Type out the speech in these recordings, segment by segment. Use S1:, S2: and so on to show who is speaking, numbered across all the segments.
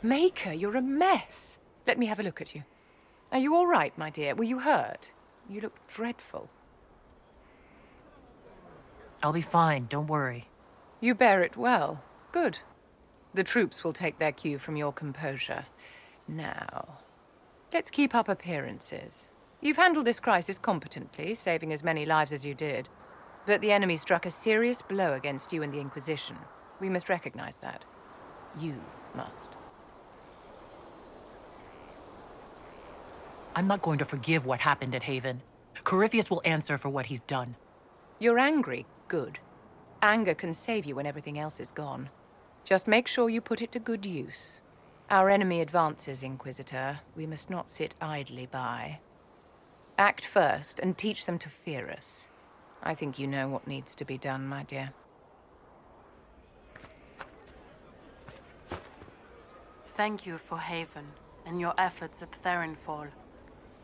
S1: Maker, you're a mess. Let me have a look at you. Are you all right, my dear? Were you hurt? You look dreadful.
S2: I'll be fine, don't worry.
S1: You bear it well. Good. The troops will take their cue from your composure. Now, let's keep up appearances. You've handled this crisis competently, saving as many lives as you did. But the enemy struck a serious blow against you and the Inquisition. We must recognize that. You must.
S2: I'm not going to forgive what happened at Haven. Corypheus will answer for what he's done.
S1: You're angry. Good. Anger can save you when everything else is gone. Just make sure you put it to good use. Our enemy advances, Inquisitor. We must not sit idly by. Act first and teach them to fear us. I think you know what needs to be done, my dear.
S3: Thank you for Haven and your efforts at Therenfall.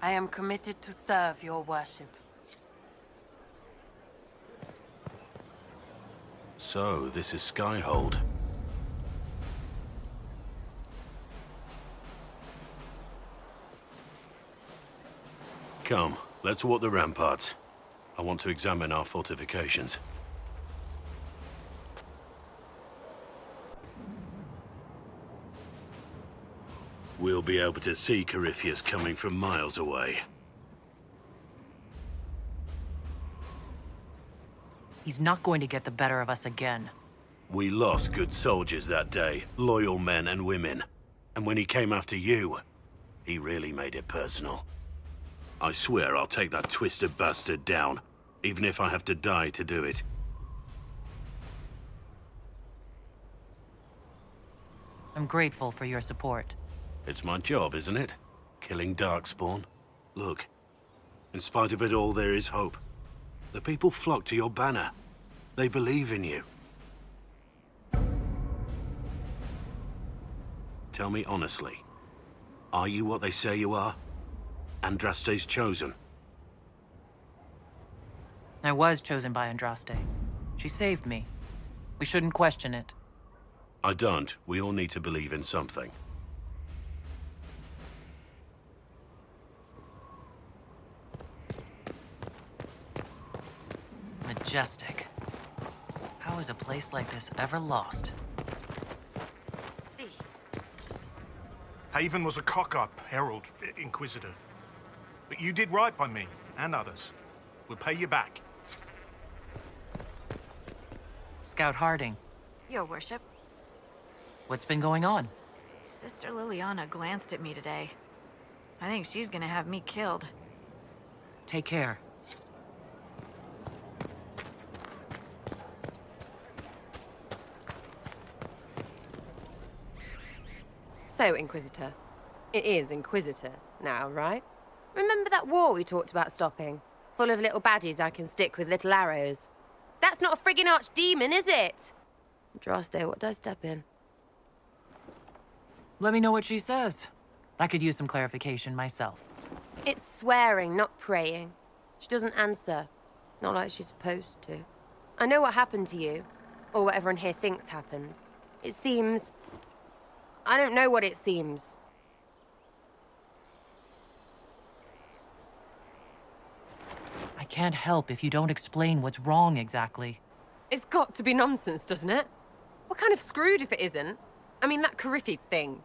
S3: I am committed to serve your worship.
S4: So, this is Skyhold. Come, let's walk the ramparts. I want to examine our fortifications. We'll be able to see Corypheus coming from miles away.
S2: He's not going to get the better of us again.
S4: We lost good soldiers that day, loyal men and women. And when he came after you, he really made it personal. I swear I'll take that twisted bastard down, even if I have to die to do it.
S2: I'm grateful for your support.
S4: It's my job, isn't it? Killing Darkspawn. Look, in spite of it all, there is hope. The people flock to your banner. They believe in you. Tell me honestly, are you what they say you are? Andraste's chosen?
S2: I was chosen by Andraste. She saved me. We shouldn't question it.
S4: I don't. We all need to believe in something.
S2: Majestic. How is a place like this ever lost?
S5: Haven was a cock-up, Herald, Inquisitor. But you did right by me, and others. We'll pay you back.
S2: Scout Harding,
S6: Your worship,
S2: what's been going on?
S6: Sister Liliana glanced at me today. I think she's gonna have me killed.
S2: Take care.
S7: So, Inquisitor. It is Inquisitor now, right? Remember that war we talked about stopping? Full of little baddies I can stick with little arrows. That's not a friggin' archdemon, is it? Andraste, what did I step in?
S2: Let me know what she says. I could use some clarification myself.
S7: It's swearing, not praying. She doesn't answer. Not like she's supposed to. I know what happened to you. Or what everyone here thinks happened. It seems... I don't know what it seems.
S2: I can't help if you don't explain what's wrong exactly.
S7: It's got to be nonsense, doesn't it? What kind of screwed if it isn't? I mean, that Corypheus thing.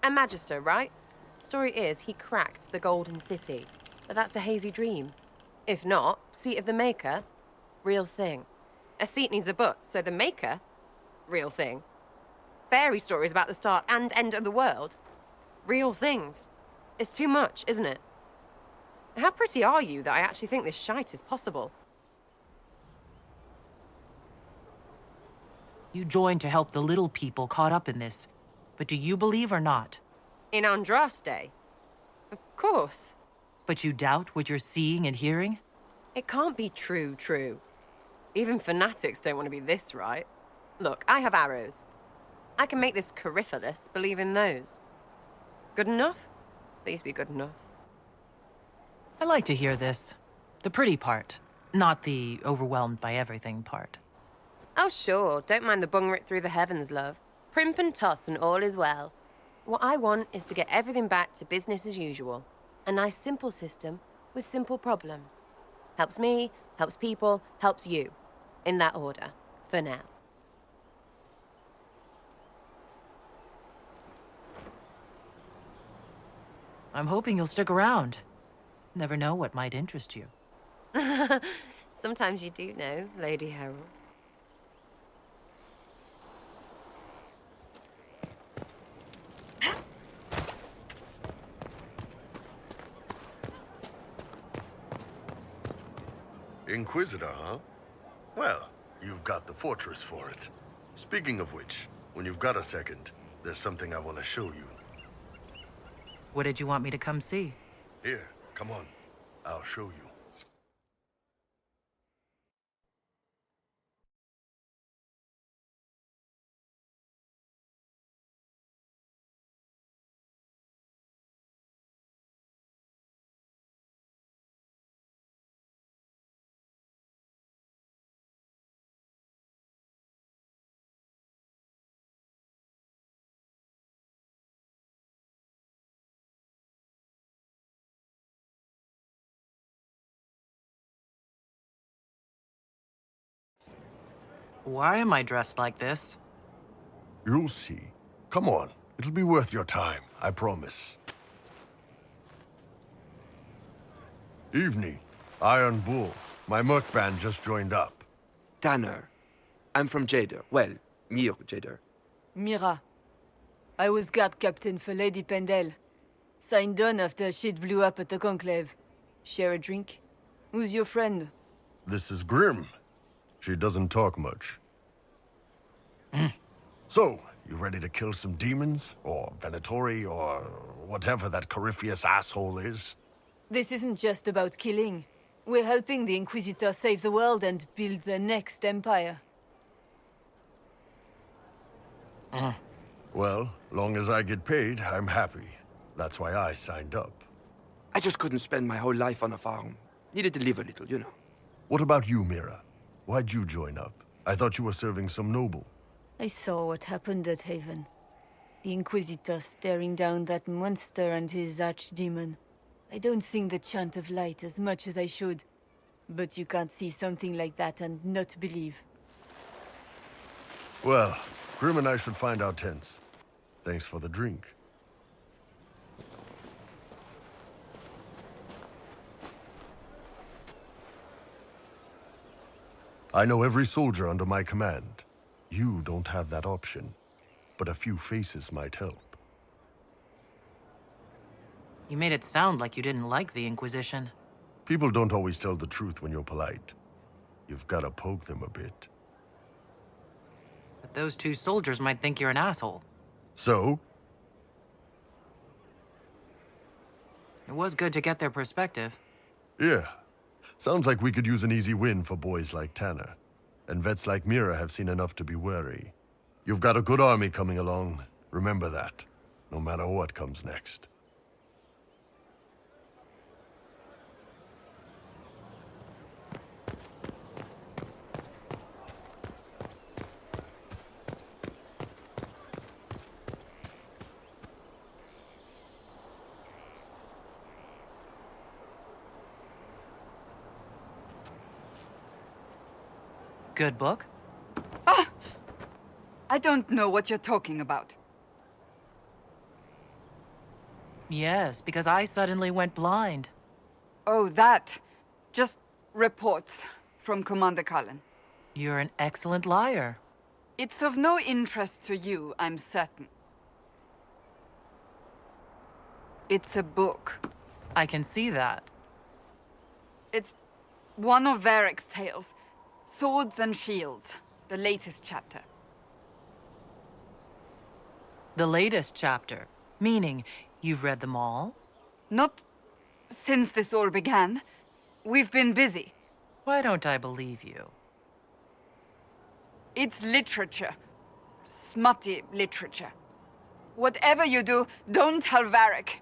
S7: A Magister, right? Story is, he cracked the Golden City. But that's a hazy dream. If not, Seat of the Maker, real thing. A seat needs a butt, so the Maker, real thing. Fairy stories about the start and end of the world, real things. It's too much, isn't it? How pretty are you that I actually think this shite is possible?
S2: You joined to help the little people caught up in this. But do you believe or not?
S7: In Andraste? Of course.
S2: But you doubt what you're seeing and hearing?
S7: It can't be true. Even fanatics don't want to be this right. Look, I have arrows. I can make this Corypheus believe in those. Good enough? Please be good enough.
S2: I like to hear this. The pretty part, not the overwhelmed by everything part.
S7: Oh, sure. Don't mind the bung writ through the heavens, love. Primp and toss and all is well. What I want is to get everything back to business as usual. A nice simple system with simple problems. Helps me, helps people, helps you. In that order, for now.
S2: I'm hoping you'll stick around. Never know what might interest you.
S7: Sometimes you do know, Lady Harold.
S8: Inquisitor, huh? Well, you've got the fortress for it. Speaking of which, when you've got a second, there's something I want to show you.
S2: What did you want me to come see?
S8: Here, come on. I'll show you.
S2: Why am I dressed like this?
S8: You'll see. Come on. It'll be worth your time, I promise. Evening. Iron Bull. My merc band just joined up.
S9: Tanner. I'm from Jader. Well, near Jader.
S10: Mira. I was guard captain for Lady Pendel. Signed on after shit blew up at the Conclave. Share a drink? Who's your friend?
S8: This is Grim. She doesn't talk much. So, you ready to kill some demons? Or Venatori? Or whatever that Corypheus asshole is?
S10: This isn't just about killing. We're helping the Inquisitor save the world and build the next empire.
S8: Well, long as I get paid, I'm happy. That's why I signed up.
S9: I just couldn't spend my whole life on a farm. Needed to live a little, you know.
S8: What about you, Mira? Why'd you join up? I thought you were serving some noble.
S10: I saw what happened at Haven. The Inquisitor staring down that monster and his archdemon. I don't think the chant of light as much as I should. But you can't see something like that and not believe.
S8: Well, Grim and I should find our tents. Thanks for the drink. I know every soldier under my command. You don't have that option, but a few faces might help.
S2: You made it sound like you didn't like the Inquisition.
S8: People don't always tell the truth when you're polite. You've got to poke them a bit.
S2: But those two soldiers might think you're an asshole.
S8: So?
S2: It was good to get their perspective.
S8: Yeah. Sounds like we could use an easy win for boys like Tanner. And vets like Mira have seen enough to be wary. You've got a good army coming along. Remember that, no matter what comes next.
S2: Good book?
S11: I don't know what you're talking about.
S2: Yes, because I suddenly went blind.
S11: Oh, that. Just reports from Commander Cullen.
S2: You're an excellent liar.
S11: It's of no interest to you, I'm certain. It's a book.
S2: I can see that.
S11: It's one of Varric's tales. Swords and Shields, the latest chapter.
S2: The latest chapter. Meaning, you've read them all?
S11: Not since this all began. We've been busy.
S2: Why don't I believe you?
S11: It's literature. Smutty literature. Whatever you do, don't tell Varric.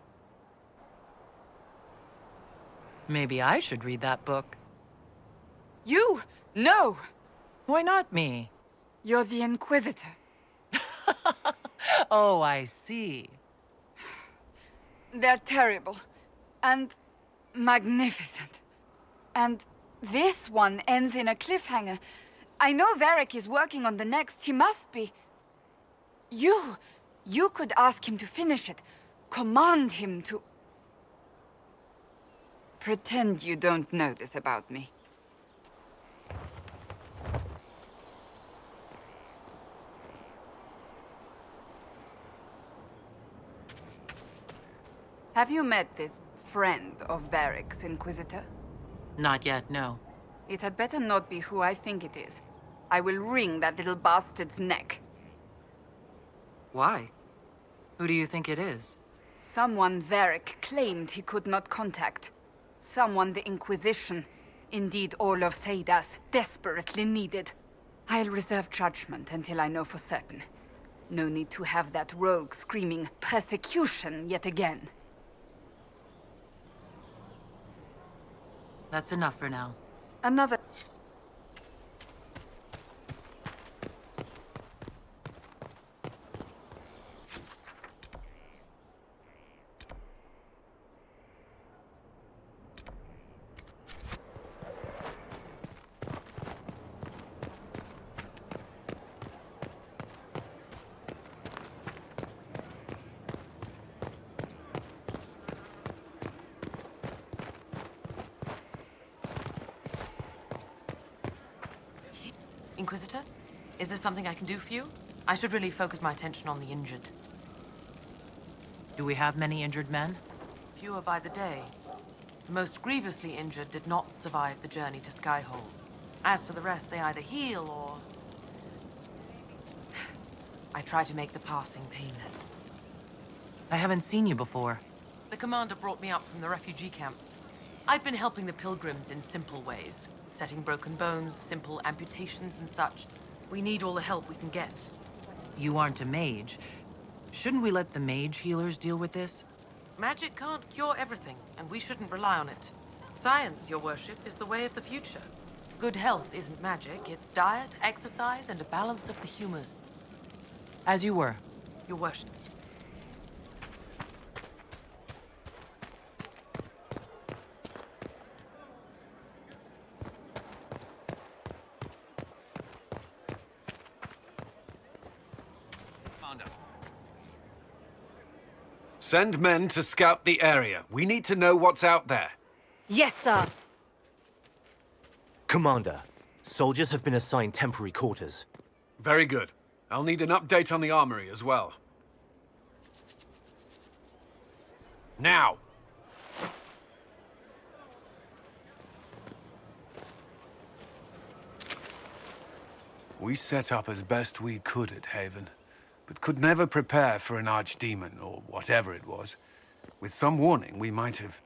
S2: Maybe I should read that book.
S11: You? No!
S2: Why not me?
S11: You're the Inquisitor.
S2: Oh, I see.
S11: They're terrible. And magnificent. And this one ends in a cliffhanger. I know Varric is working on the next. He must be. You could ask him to finish it. Command him to... Pretend you don't know this about me. Have you met this friend of Varric's, Inquisitor?
S2: Not yet, no.
S11: It had better not be who I think it is. I will wring that little bastard's neck.
S2: Why? Who do you think it is?
S11: Someone Varric claimed he could not contact. Someone the Inquisition, indeed all of Thedas, desperately needed. I'll reserve judgment until I know for certain. No need to have that rogue screaming persecution yet again.
S2: That's enough for now.
S11: Another...
S2: Inquisitor? Is there something I can do for you? I should really focus my attention on the injured. Do we have many injured men? Fewer by the day. The most grievously injured did not survive the journey to Skyhold. As for the rest, they either heal or... I try to make the passing painless. I haven't seen you before. The commander brought me up from the refugee camps. I'd been helping the pilgrims in simple ways. Setting broken bones, simple amputations and such. We need all the help we can get. You aren't a mage. Shouldn't we let the mage healers deal with this? Magic can't cure everything, and we shouldn't rely on it. Science, your worship, is the way of the future. Good health isn't magic, it's diet, exercise, and a balance of the humors. As you were, your worship.
S12: Send men to scout the area. We need to know what's out there.
S10: Yes, sir.
S13: Commander, soldiers have been assigned temporary quarters.
S12: Very good. I'll need an update on the armory as well. Now! We set up as best we could at Haven, but could never prepare for an archdemon, or whatever it was. With some warning, we might have...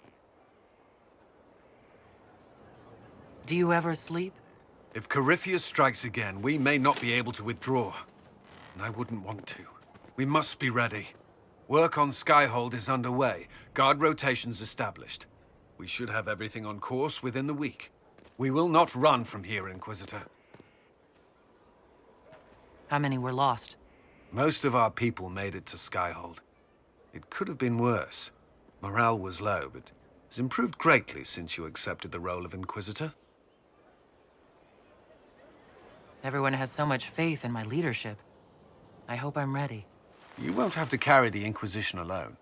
S2: Do you ever sleep?
S12: If Corypheus strikes again, we may not be able to withdraw. And I wouldn't want to. We must be ready. Work on Skyhold is underway. Guard rotations established. We should have everything on course within the week. We will not run from here, Inquisitor.
S2: How many were lost?
S12: Most of our people made it to Skyhold. It could have been worse. Morale was low, but has improved greatly since you accepted the role of Inquisitor.
S2: Everyone has so much faith in my leadership. I hope I'm ready.
S12: You won't have to carry the Inquisition alone,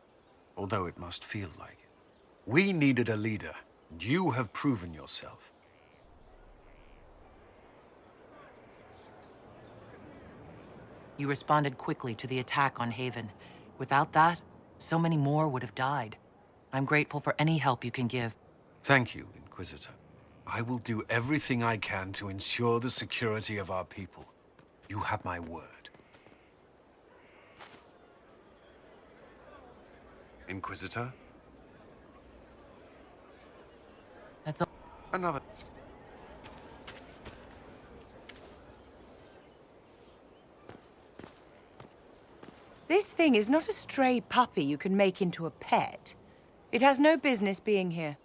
S12: although it must feel like it. We needed a leader, and you have proven yourself.
S2: You responded quickly to the attack on Haven. Without that, so many more would have died. I'm grateful for any help you can give.
S12: Thank you, Inquisitor. I will do everything I can to ensure the security of our people. You have my word. Inquisitor?
S2: That's all.
S12: Another...
S1: This thing is not a stray puppy you can make into a pet. It has no business being here.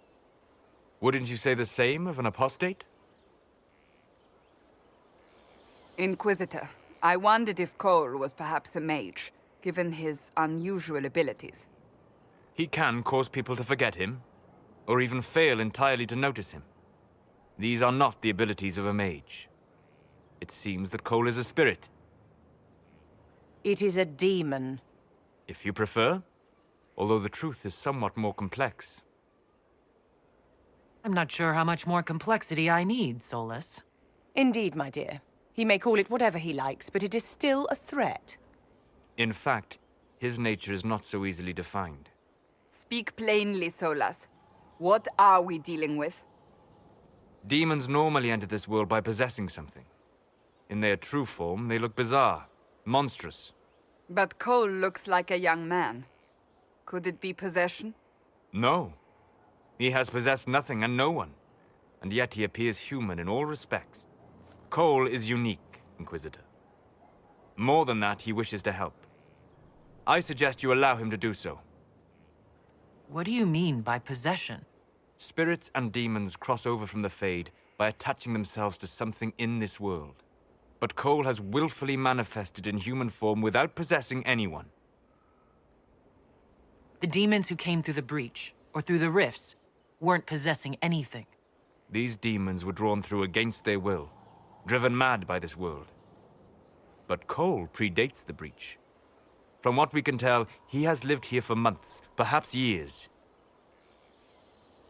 S14: Wouldn't you say the same of an apostate?
S11: Inquisitor, I wondered if Cole was perhaps a mage, given his unusual abilities.
S14: He can cause people to forget him, or even fail entirely to notice him. These are not the abilities of a mage. It seems that Cole is a spirit.
S7: It is a demon.
S14: If you prefer, although the truth is somewhat more complex.
S2: I'm not sure how much more complexity I need, Solus.
S7: Indeed, my dear. He may call it whatever he likes, but it is still a threat.
S14: In fact, his nature is not so easily defined.
S11: Speak plainly, Solas. What are we dealing with?
S14: Demons normally enter this world by possessing something. In their true form, they look bizarre, monstrous.
S11: But Cole looks like a young man. Could it be possession?
S14: No. He has possessed nothing and no one, and yet he appears human in all respects. Cole is unique, Inquisitor. More than that, he wishes to help. I suggest you allow him to do so.
S2: What do you mean by possession?
S14: Spirits and demons cross over from the Fade by attaching themselves to something in this world. But Cole has willfully manifested in human form without possessing anyone.
S2: The demons who came through the breach, or through the rifts, weren't possessing anything.
S14: These demons were drawn through against their will, driven mad by this world. But Cole predates the breach. From what we can tell, he has lived here for months, perhaps years.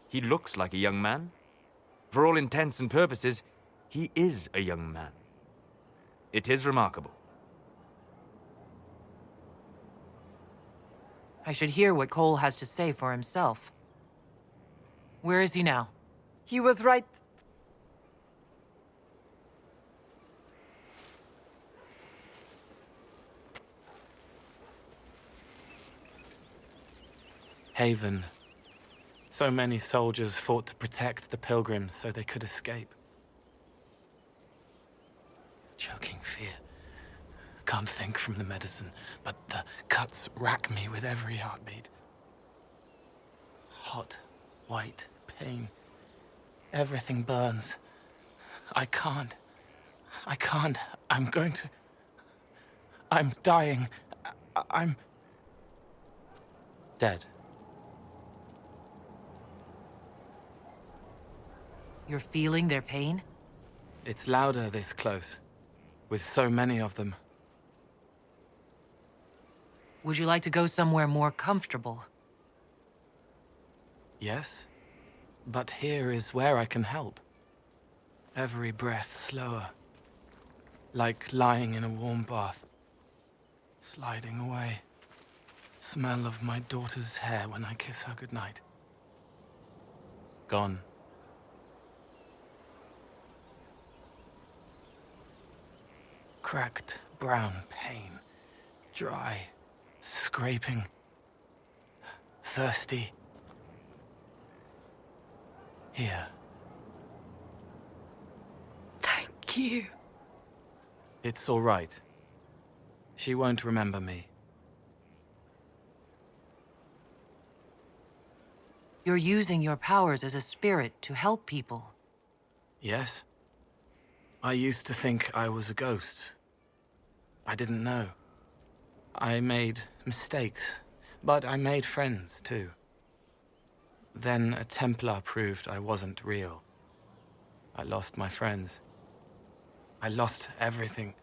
S14: He looks like a young man. For all intents and purposes, he is a young man. It is remarkable.
S2: I should hear what Cole has to say for himself. Where is he now?
S11: He was right.
S15: Haven. So many soldiers fought to protect the pilgrims so they could escape. Choking fear. Can't think from the medicine, but the cuts rack me with every heartbeat. Hot, white pain. Everything burns. I can't. I'm going to... I'm dying. I'm... dead.
S2: You're feeling their pain?
S15: It's louder this close, with so many of them.
S2: Would you like to go somewhere more comfortable?
S15: Yes, but here is where I can help. Every breath slower, like lying in a warm bath, sliding away. Smell of my daughter's hair when I kiss her goodnight. Gone. Cracked brown pain, dry, scraping, thirsty. Here.
S6: Thank you.
S15: It's all right. She won't remember me.
S2: You're using your powers as a spirit to help people.
S15: Yes. I used to think I was a ghost. I didn't know. I made mistakes, but I made friends too. Then a Templar proved I wasn't real. I lost my friends. I lost everything.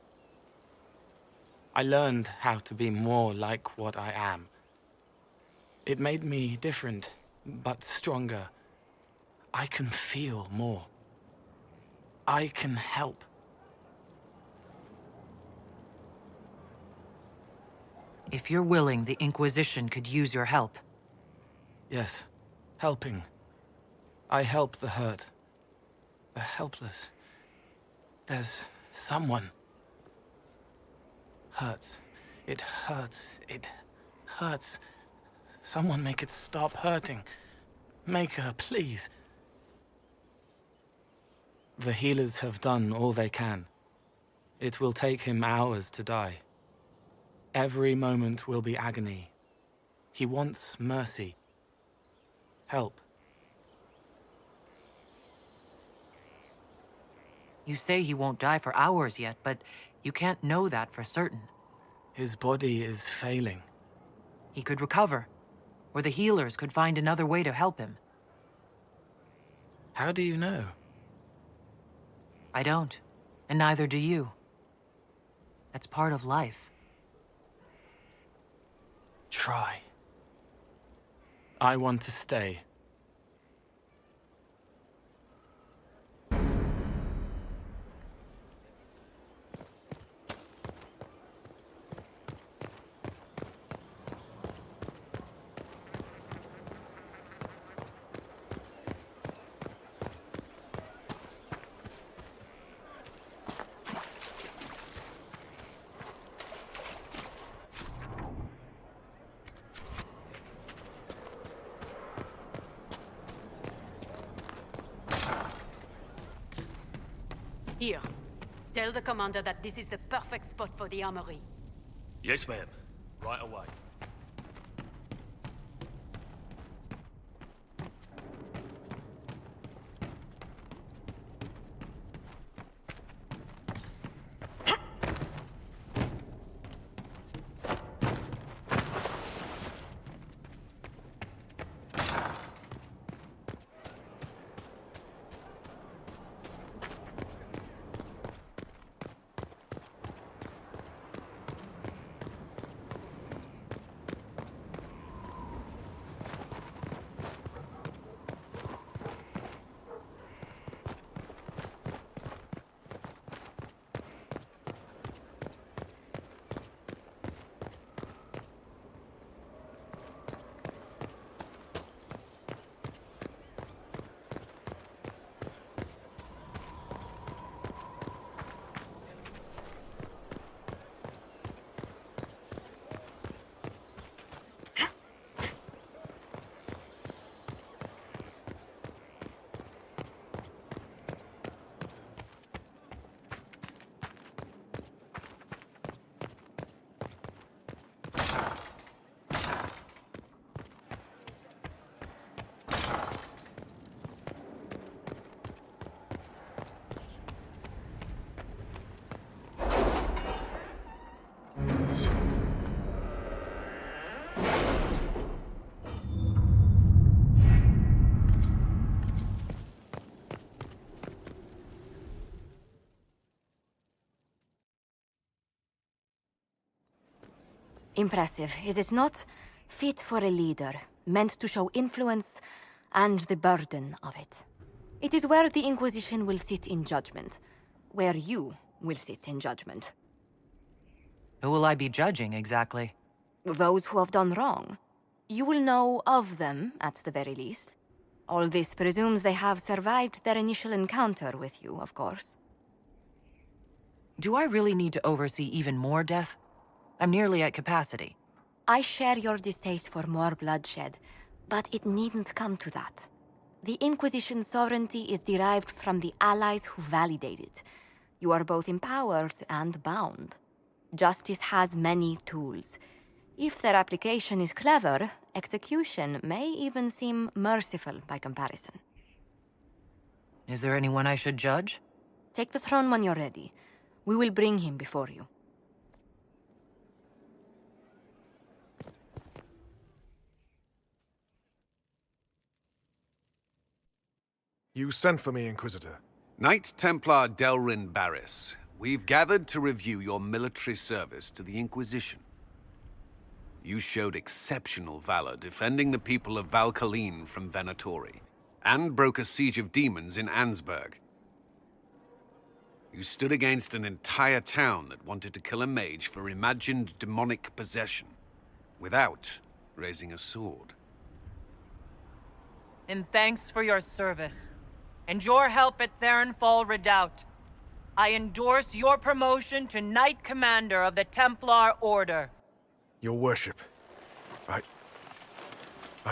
S15: I learned how to be more like what I am. It made me different, but stronger. I can feel more. I can help.
S2: If you're willing, the Inquisition could use your help.
S15: Yes, helping. I help the hurt, the helpless. There's someone. Hurts. It hurts. It hurts. Someone make it stop hurting. Make her, please. The healers have done all they can. It will take him hours to die. Every moment will be agony. He wants mercy. Help.
S2: You say he won't die for hours yet, but you can't know that for certain.
S15: His body is failing.
S2: He could recover. Or the healers could find another way to help him.
S15: How do you know?
S2: I don't. And neither do you. That's part of life.
S15: Try. I want to stay.
S16: Here. Tell the commander that this is the perfect spot for the armory.
S17: Yes, ma'am. Right away.
S18: Impressive, is it not? Fit for a leader, meant to show influence and the burden of it. It is where the Inquisition will sit in judgment. Where you will sit in judgment.
S2: Who will I be judging, exactly?
S18: Those who have done wrong. You will know of them, at the very least. All this presumes they have survived their initial encounter with you, of course.
S2: Do I really need to oversee even more death? I'm nearly at capacity.
S18: I share your distaste for more bloodshed, but it needn't come to that. The Inquisition's sovereignty is derived from the allies who validate it. You are both empowered and bound. Justice has many tools. If their application is clever, execution may even seem merciful by comparison.
S2: Is there anyone I should judge?
S18: Take the throne when you're ready. We will bring him before you.
S19: You sent for me, Inquisitor.
S12: Knight Templar Delrin Barris, we've gathered to review your military service to the Inquisition. You showed exceptional valor defending the people of Valkaline from Venatori, and broke a siege of demons in Ansburg. You stood against an entire town that wanted to kill a mage for imagined demonic possession, without raising a sword.
S2: And thanks for your service, and your help at Theronfall Redoubt. I endorse your promotion to Knight Commander of the Templar Order.
S19: Your worship, I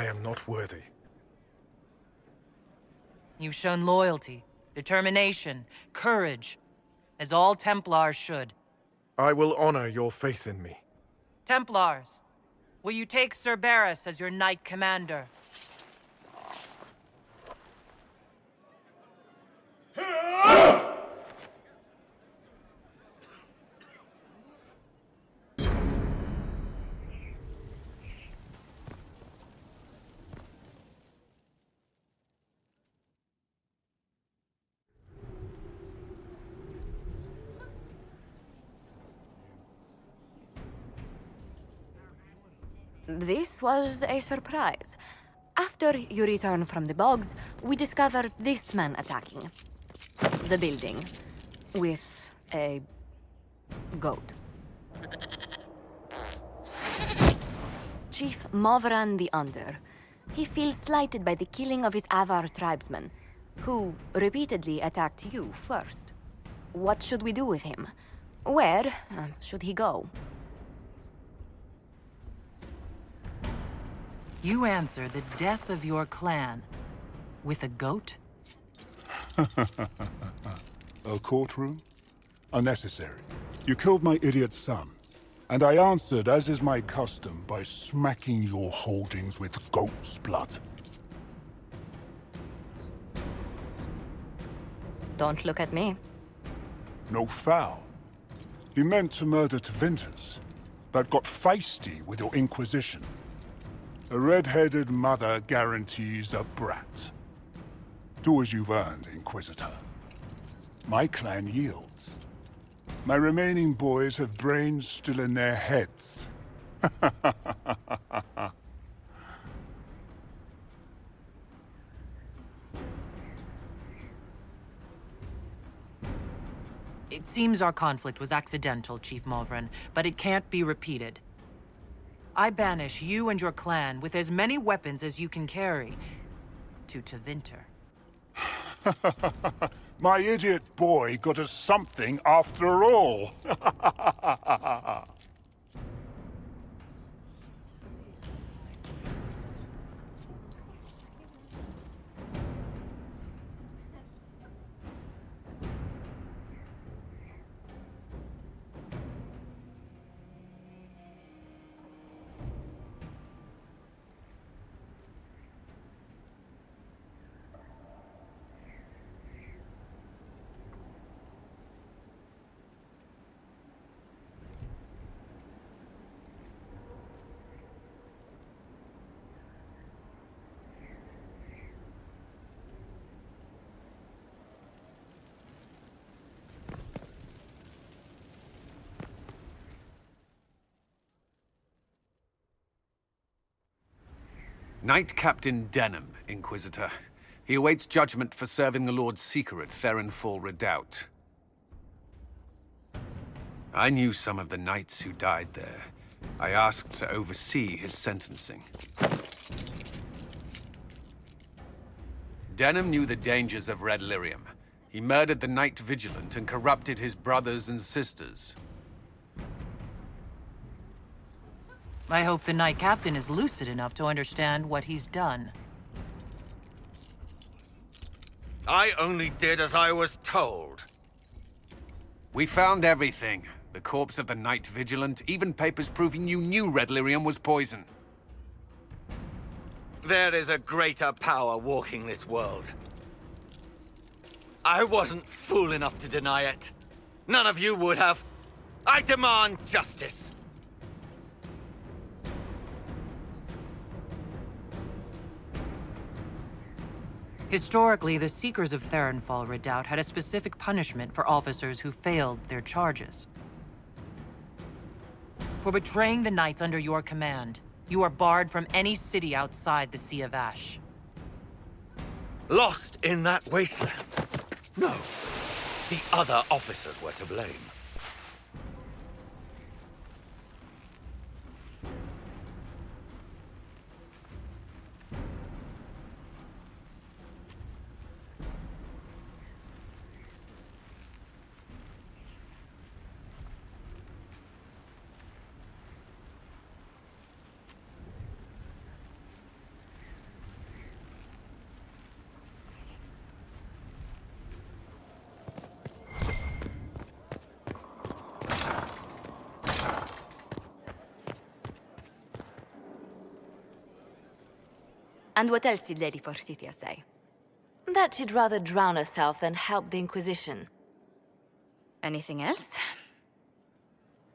S19: am not worthy.
S2: You've shown loyalty, determination, courage, as all Templars should.
S19: I will honor your faith in me.
S2: Templars, will you take Sir Barris as your Knight Commander?
S18: This was a surprise. After you return from the bogs, we discovered this man attacking the building with a goat. Chief Movran the Under. He feels slighted by the killing of his Avar tribesmen, who repeatedly attacked you first. What should we do with him? Where should he go?
S2: You answer the death of your clan with a goat?
S20: A courtroom? Unnecessary. You killed my idiot son, and I answered, as is my custom, by smacking your holdings with goat's blood.
S18: Don't look at me.
S20: No foul. He meant to murder Tevinters, but got feisty with your Inquisition. A red-headed mother guarantees a brat. Do as you've earned, Inquisitor. My clan yields. My remaining boys have brains still in their heads.
S2: It seems our conflict was accidental, Chief Movran, but it can't be repeated. I banish you and your clan with as many weapons as you can carry to Tevinter.
S20: My idiot boy got us something after all.
S12: Knight Captain Denham, Inquisitor. He awaits judgment for serving the Lord's Seeker at Therenfall Redoubt. I knew some of the knights who died there. I asked to oversee his sentencing. Denham knew the dangers of Red Lyrium. He murdered the Knight Vigilant and corrupted his brothers and sisters.
S2: I hope the Knight Captain is lucid enough to understand what he's done.
S21: I only did as I was told.
S12: We found everything. The corpse of the Knight Vigilant, even papers proving you knew Red Lyrium was poison.
S21: There is a greater power walking this world. I wasn't fool enough to deny it. None of you would have. I demand justice.
S2: Historically, the Seekers of Therenfall Redoubt had a specific punishment for officers who failed their charges. For betraying the knights under your command, you are barred from any city outside the Sea of Ash.
S21: Lost in that wasteland? No. The other officers were to blame.
S18: And what else did Lady Forsythia say? That she'd rather drown herself than help the Inquisition. Anything else?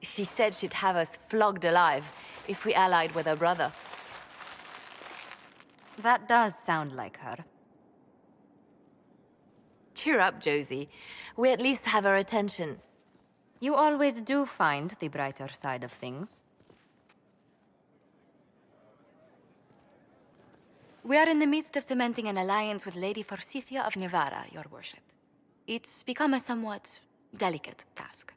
S18: She said she'd have us flogged alive if we allied with her brother. That does sound like her. Cheer up, Josie. We at least have her attention. You always do find the brighter side of things. We are in the midst of cementing an alliance with Lady Forsythia of Navarra, your worship. It's become a somewhat delicate task.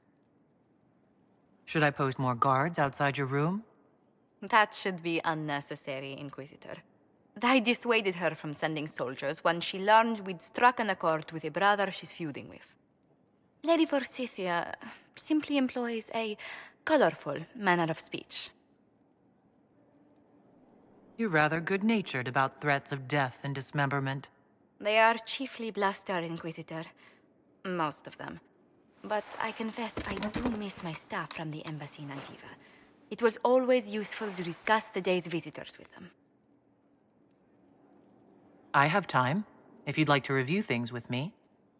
S2: Should I post more guards outside your room?
S18: That should be unnecessary, Inquisitor. I dissuaded her from sending soldiers when she learned we'd struck an accord with a brother she's feuding with. Lady Forsythia simply employs a colorful manner of speech.
S2: You're rather good-natured about threats of death and dismemberment.
S18: They are chiefly bluster, Inquisitor. Most of them. But I confess I do miss my staff from the embassy in Antiva. It was always useful to discuss the day's visitors with them.
S2: I have time, if you'd like to review things with me.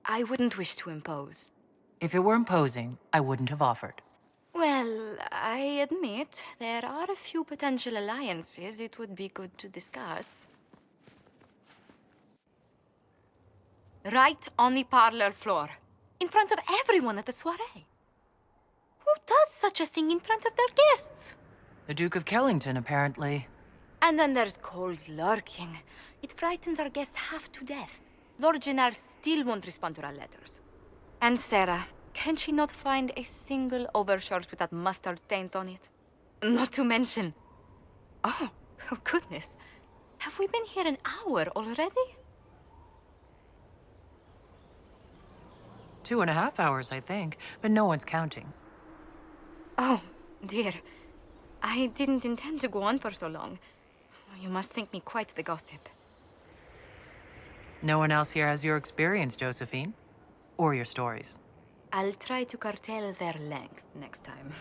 S18: I wouldn't wish to impose.
S2: If it were imposing, I wouldn't have offered.
S18: Well, I admit there are a few potential alliances it would be good to discuss. Right on the parlor floor, in front of everyone at the soiree. Who does such a thing in front of their guests?
S2: The Duke of Kellington, apparently.
S18: And then there's Cole's lurking. It frightens our guests half to death. Lord Gennard still won't respond to our letters. And Sarah, can she not find a single overshirt without mustard stains on it? Not to mention... Oh goodness. Have we been here an hour already?
S2: 2.5 hours, I think, but no one's counting.
S18: Oh, dear. I didn't intend to go on for so long. You must think me quite the gossip.
S2: No one else here has your experience, Josephine. Or your stories.
S18: I'll try to curtail their length next time.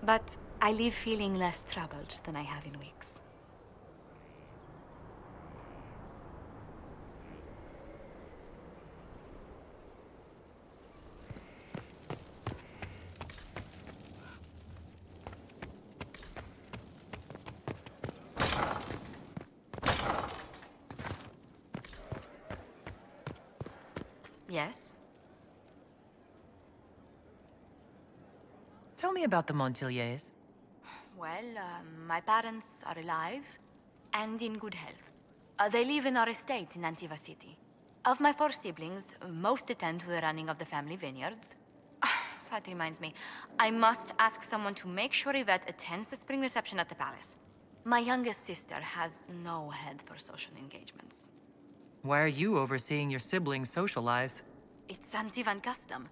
S18: But I leave feeling less troubled than I have in weeks. Yes?
S2: Tell me about the Montiliers.
S18: Well, my parents are alive and in good health. They live in our estate in Antiva City. Of my 4 siblings, most attend to the running of the family vineyards. That reminds me, I must ask someone to make sure Yvette attends the spring reception at the palace. My youngest sister has no head for social engagements.
S2: Why are you overseeing your siblings' social lives?
S18: It's Antivan custom.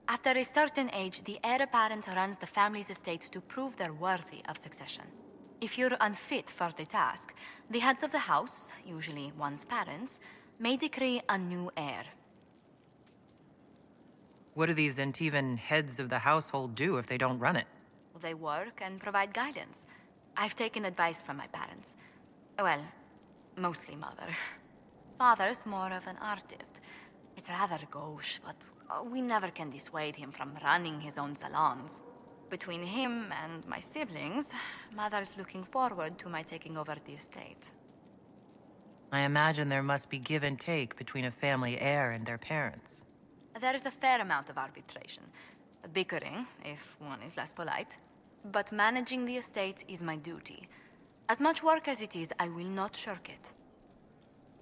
S18: After a certain age, the heir apparent runs the family's estate to prove they're worthy of succession. If you're unfit for the task, the heads of the house, usually one's parents, may decree a new heir.
S2: What do these Antivan heads of the household do if they don't run it?
S18: They work and provide guidance. I've taken advice from my parents. Well, mostly mother. Father's more of an artist. It's rather gauche, but we never can dissuade him from running his own salons. Between him and my siblings, Mother's looking forward to my taking over the estate.
S2: I imagine there must be give and take between a family heir and their parents.
S18: There is a fair amount of arbitration. Bickering, if one is less polite. But managing the estate is my duty. As much work as it is, I will not shirk it.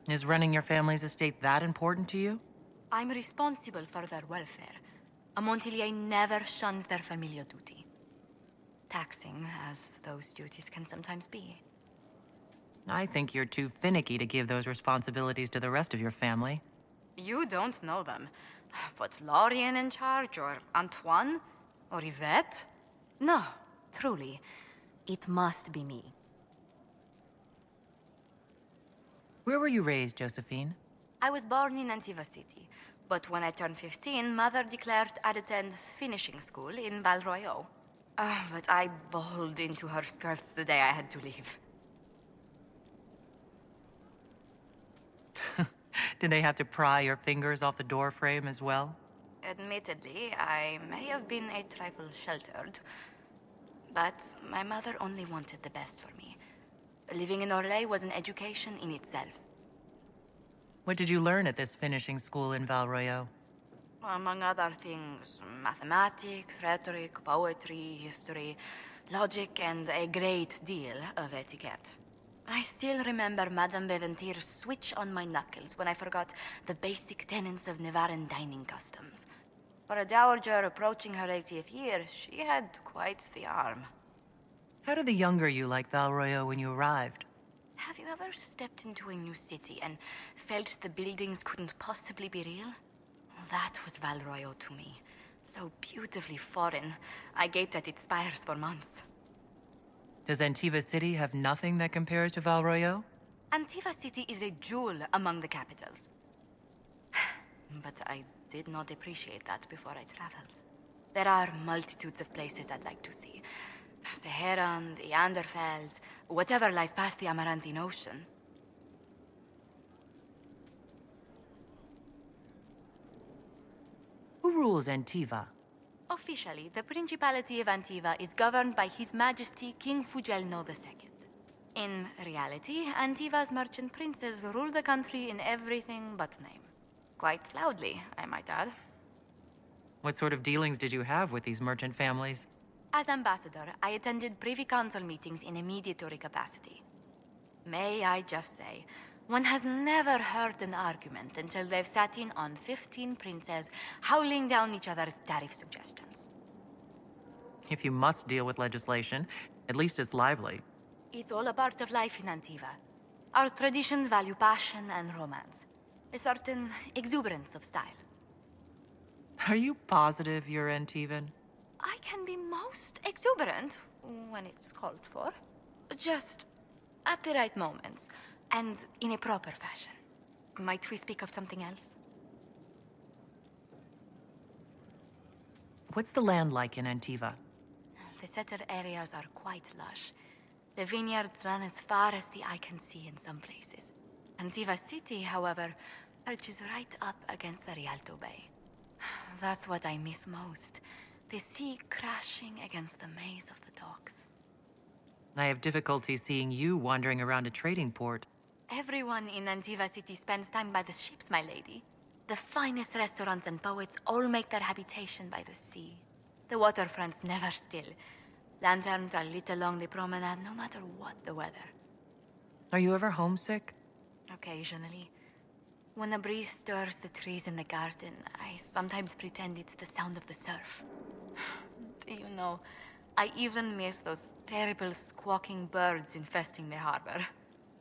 S2: Is running your family's estate that important to you?
S18: I'm responsible for their welfare. A Montilier never shuns their familial duty. Taxing, as those duties can sometimes be.
S2: I think you're too finicky to give those responsibilities to the rest of your family.
S18: You don't know them. But Lorien in charge, or Antoine, or Yvette? No, truly. It must be me.
S2: Where were you raised, Josephine?
S18: I was born in Antiva City, but when I turned 15, Mother declared I'd attend finishing school in Val Royeaux. But I bowled into her skirts the day I had to leave.
S2: Did they have to pry your fingers off the doorframe as well?
S18: Admittedly, I may have been a trifle sheltered, but my mother only wanted the best for me. Living in Orlais was an education in itself.
S2: What did you learn at this finishing school in Val Royeaux?
S18: Among other things, mathematics, rhetoric, poetry, history, logic, and a great deal of etiquette. I still remember Madame Beventir's switch on my knuckles when I forgot the basic tenets of Nevaran dining customs. For a dowager approaching her 80th year, she had quite the arm.
S2: How did the younger you like Valroyo when you arrived?
S18: Have you ever stepped into a new city and felt the buildings couldn't possibly be real? That was Valroyo to me. So beautifully foreign, I gaped at its spires for months.
S2: Does Antiva City have nothing that compares to Valroyo?
S18: Antiva City is a jewel among the capitals. But I did not appreciate that before I traveled. There are multitudes of places I'd like to see. Seheran, the Anderfells, whatever lies past the Amaranthine Ocean.
S2: Who rules Antiva?
S18: Officially, the Principality of Antiva is governed by His Majesty King Fugelno II. In reality, Antiva's merchant princes rule the country in everything but name. Quite loudly, I might add.
S2: What sort of dealings did you have with these merchant families?
S18: As ambassador, I attended Privy Council meetings in a mediatory capacity. May I just say, one has never heard an argument until they've sat in on 15 princes howling down each other's tariff suggestions.
S2: If you must deal with legislation, at least it's lively.
S18: It's all a part of life in Antiva. Our traditions value passion and romance. A certain exuberance of style.
S2: Are you positive you're Antivan?
S18: I can be most exuberant when it's called for. Just at the right moments, and in a proper fashion. Might we speak of something else?
S2: What's the land like in Antiva?
S18: The settled areas are quite lush. The vineyards run as far as the eye can see in some places. Antiva City, however, perches right up against the Rialto Bay. That's what I miss most. The sea crashing against the maze of the docks.
S2: I have difficulty seeing you wandering around a trading port.
S18: Everyone in Antiva City spends time by the ships, my lady. The finest restaurants and poets all make their habitation by the sea. The waterfront's never still. Lanterns are lit along the promenade no matter what the weather.
S2: Are you ever homesick?
S18: Occasionally. When a breeze stirs the trees in the garden, I sometimes pretend it's the sound of the surf. Do you know, I even miss those terrible squawking birds infesting the harbor.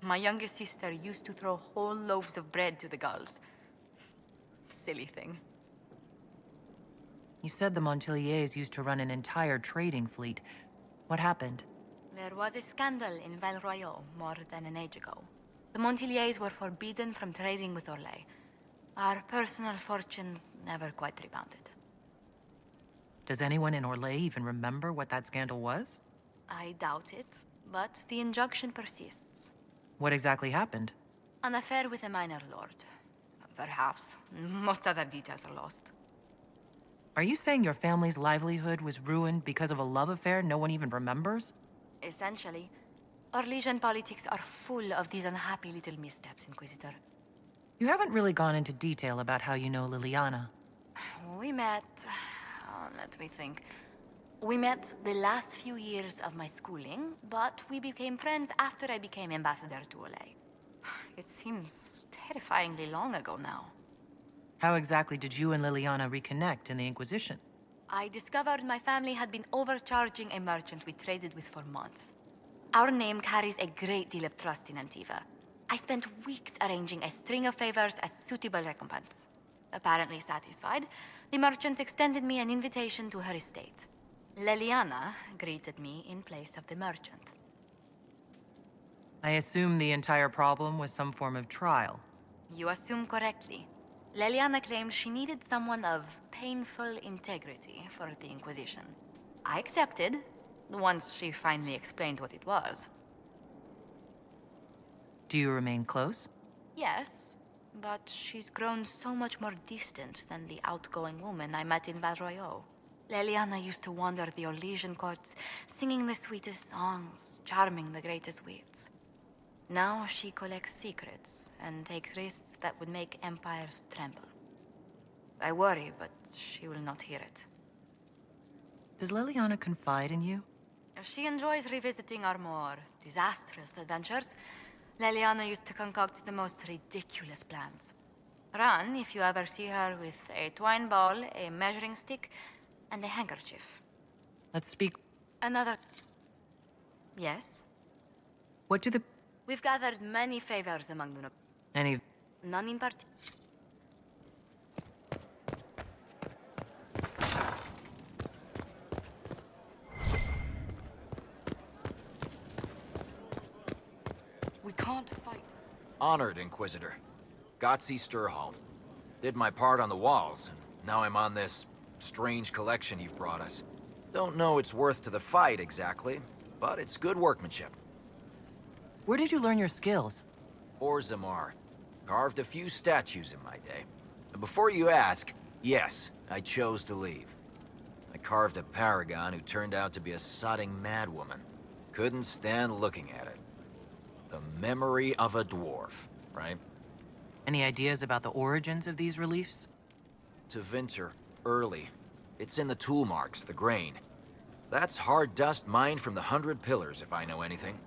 S18: My youngest sister used to throw whole loaves of bread to the gulls. Silly thing.
S2: You said the Montiliers used to run an entire trading fleet. What happened?
S18: There was a scandal in Valroyo more than an age ago. The Montiliers were forbidden from trading with Orlais. Our personal fortunes never quite rebounded.
S2: Does anyone in Orlais even remember what that scandal was?
S18: I doubt it, but the injunction persists.
S2: What exactly happened?
S18: An affair with a minor lord. Perhaps. Most other details are lost.
S2: Are you saying your family's livelihood was ruined because of a love affair no one even remembers?
S18: Essentially. Orlesian politics are full of these unhappy little missteps, Inquisitor.
S2: You haven't really gone into detail about how you know Liliana.
S18: We met... let me think. We met the last few years of my schooling, but we became friends after I became ambassador to Orlais. It seems terrifyingly long ago now.
S2: How exactly did you and Liliana reconnect in the Inquisition?
S18: I discovered my family had been overcharging a merchant we traded with for months. Our name carries a great deal of trust in Antiva. I spent weeks arranging a string of favors as suitable recompense. Apparently satisfied, the merchant extended me an invitation to her estate. Liliana greeted me in place of the merchant.
S2: I assume the entire problem was some form of trial.
S18: You assume correctly. Liliana claimed she needed someone of painful integrity for the Inquisition. I accepted, once she finally explained what it was.
S2: Do you remain close?
S18: Yes, but she's grown so much more distant than the outgoing woman I met in Valroyo. Liliana used to wander the Orlesian courts, singing the sweetest songs, charming the greatest wits. Now she collects secrets and takes risks that would make empires tremble. I worry, but she will not hear it.
S2: Does Liliana confide in you?
S18: If she enjoys revisiting our more disastrous adventures, Leliana used to concoct the most ridiculous plans. Run if you ever see her with a twine ball, a measuring stick, and a handkerchief.
S2: Let's speak.
S18: Another... Yes?
S2: What do the...
S18: We've gathered many favors among the...
S2: Any...
S18: None in particular.
S11: We can't fight.
S3: Honored, Inquisitor. Gotzi Sturhold. Did my part on the walls, and now I'm on this strange collection you've brought us. Don't know its worth to the fight, exactly, but it's good workmanship.
S2: Where did you learn your skills?
S3: Zamar. Carved a few statues in my day. And before you ask, yes, I chose to leave. I carved a paragon who turned out to be a sodding madwoman. Couldn't stand looking at it. The memory of a dwarf, right?
S2: Any ideas about the origins of these reliefs?
S3: Tevinter, early. It's in the tool marks, the grain. That's hard dust mined from the 100 Pillars, if I know anything.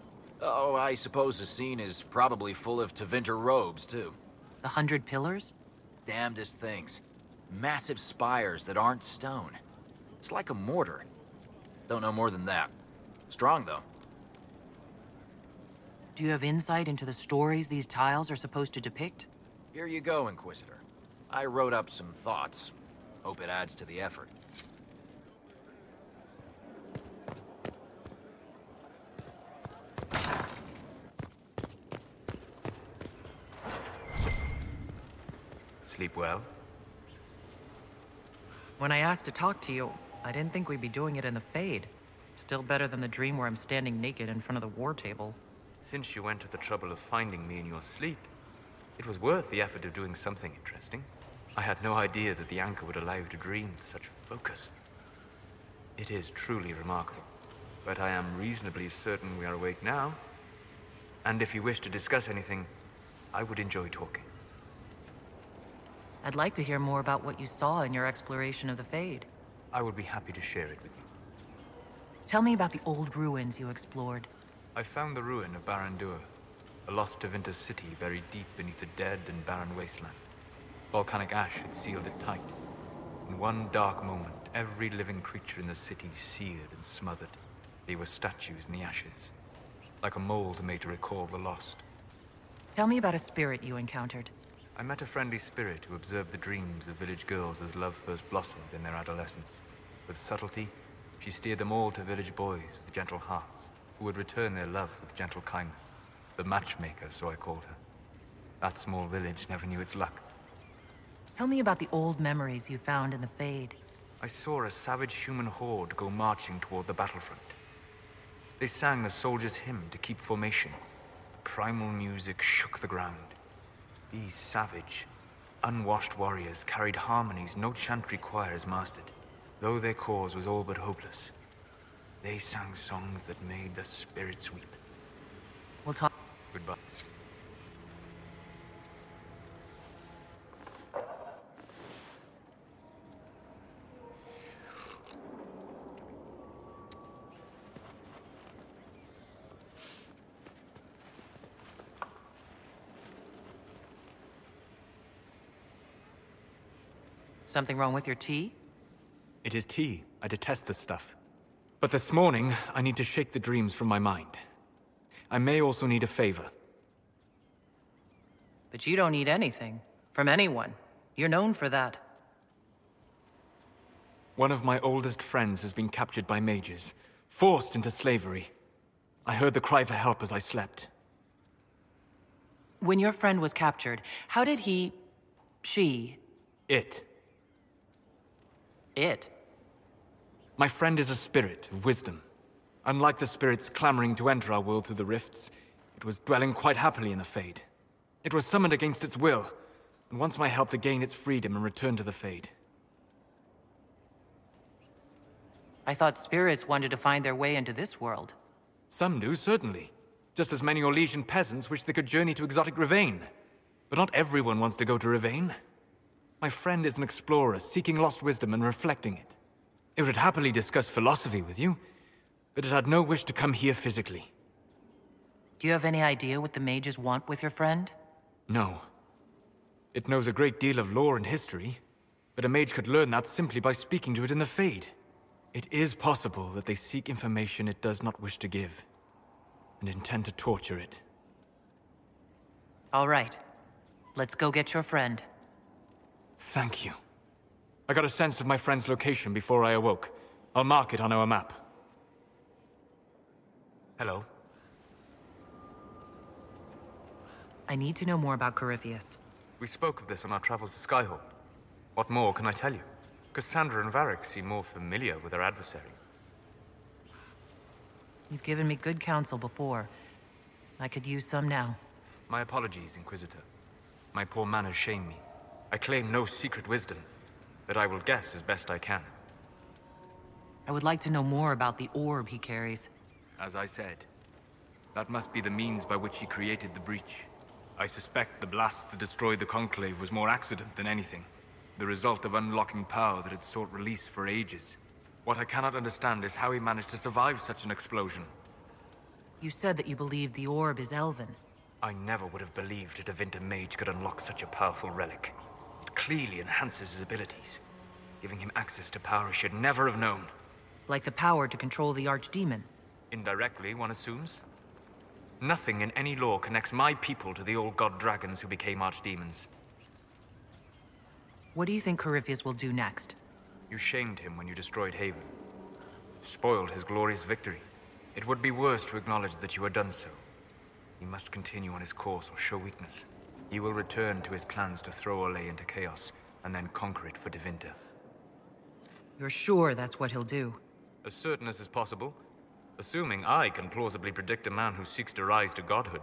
S3: Oh, I suppose the scene is probably full of Tevinter robes, too.
S2: The 100 Pillars?
S3: Damnedest things. Massive spires that aren't stone. It's like a mortar. Don't know more than that. Strong, though.
S2: Do you have insight into the stories these tiles are supposed to depict?
S3: Here you go, Inquisitor. I wrote up some thoughts. Hope it adds to the effort.
S14: Sleep well?
S2: When I asked to talk to you, I didn't think we'd be doing it in the Fade. Still better than the dream where I'm standing naked in front of the war table.
S14: Since you went to the trouble of finding me in your sleep, it was worth the effort of doing something interesting. I had no idea that the anchor would allow you to dream with such focus. It is truly remarkable, but I am reasonably certain we are awake now. And if you wish to discuss anything, I would enjoy talking.
S2: I'd like to hear more about what you saw in your exploration of the Fade.
S14: I would be happy to share it with you.
S2: Tell me about the old ruins you explored.
S14: I found the ruin of Barandur, a lost Tevinter city buried deep beneath a dead and barren wasteland. Volcanic ash had sealed it tight. In one dark moment, every living creature in the city seared and smothered. They were statues in the ashes, like a mold made to recall the lost.
S2: Tell me about a spirit you encountered.
S14: I met a friendly spirit who observed the dreams of village girls as love first blossomed in their adolescence. With subtlety, she steered them all to village boys with gentle hearts, who would return their love with gentle kindness. The matchmaker, so I called her. That small village never knew its luck.
S2: Tell me about the old memories you found in the Fade.
S14: I saw a savage human horde go marching toward the battlefront. They sang a soldier's hymn to keep formation. The primal music shook the ground. These savage, unwashed warriors carried harmonies no chantry choirs mastered. Though their cause was all but hopeless, they sang songs that made the spirits weep.
S2: We'll talk.
S14: Goodbye.
S2: Something wrong with your tea?
S14: It is tea. I detest this stuff. But this morning, I need to shake the dreams from my mind. I may also need a favor.
S2: But you don't need anything. From anyone. You're known for that.
S14: One of my oldest friends has been captured by mages, forced into slavery. I heard the cry for help as I slept.
S2: When your friend was captured, how did he...
S14: It.
S2: It?
S14: My friend is a spirit of wisdom. Unlike the spirits clamoring to enter our world through the rifts, it was dwelling quite happily in the Fade. It was summoned against its will, and wants my help to gain its freedom and return to the Fade.
S2: I thought spirits wanted to find their way into this world.
S14: Some do, certainly. Just as many Orlesian peasants wish they could journey to exotic Rivain. But not everyone wants to go to Rivain. My friend is an explorer, seeking lost wisdom and reflecting it. It would happily discuss philosophy with you, but it had no wish to come here physically.
S2: Do you have any idea what the mages want with your friend?
S14: No. It knows a great deal of lore and history, but a mage could learn that simply by speaking to it in the Fade. It is possible that they seek information it does not wish to give, and intend to torture it.
S2: All right. Let's go get your friend.
S14: Thank you. I got a sense of my friend's location before I awoke. I'll mark it on our map. Hello.
S2: I need to know more about Corypheus.
S14: We spoke of this on our travels to Skyhold. What more can I tell you? Cassandra and Varric seem more familiar with their adversary.
S2: You've given me good counsel before. I could use some now.
S14: My apologies, Inquisitor. My poor manners shame me. I claim no secret wisdom, but I will guess as best I can.
S2: I would like to know more about the orb he carries.
S14: As I said, that must be the means by which he created the breach. I suspect the blast that destroyed the Conclave was more accident than anything. The result of unlocking power that had sought release for ages. What I cannot understand is how he managed to survive such an explosion.
S2: You said that you believe the orb is elven.
S14: I never would have believed a Devinter mage could unlock such a powerful relic. It clearly enhances his abilities, giving him access to power he should never have known.
S2: Like the power to control the Archdemon.
S14: Indirectly, one assumes. Nothing in any lore connects my people to the old god dragons who became archdemons.
S2: What do you think Corypheus will do next?
S14: You shamed him when you destroyed Haven. It spoiled his glorious victory. It would be worse to acknowledge that you had done so. He must continue on his course or show weakness. He will return to his plans to throw Olay into chaos, and then conquer it for Devinter.
S2: You're sure that's what he'll do?
S14: As certain as is possible. Assuming I can plausibly predict a man who seeks to rise to godhood.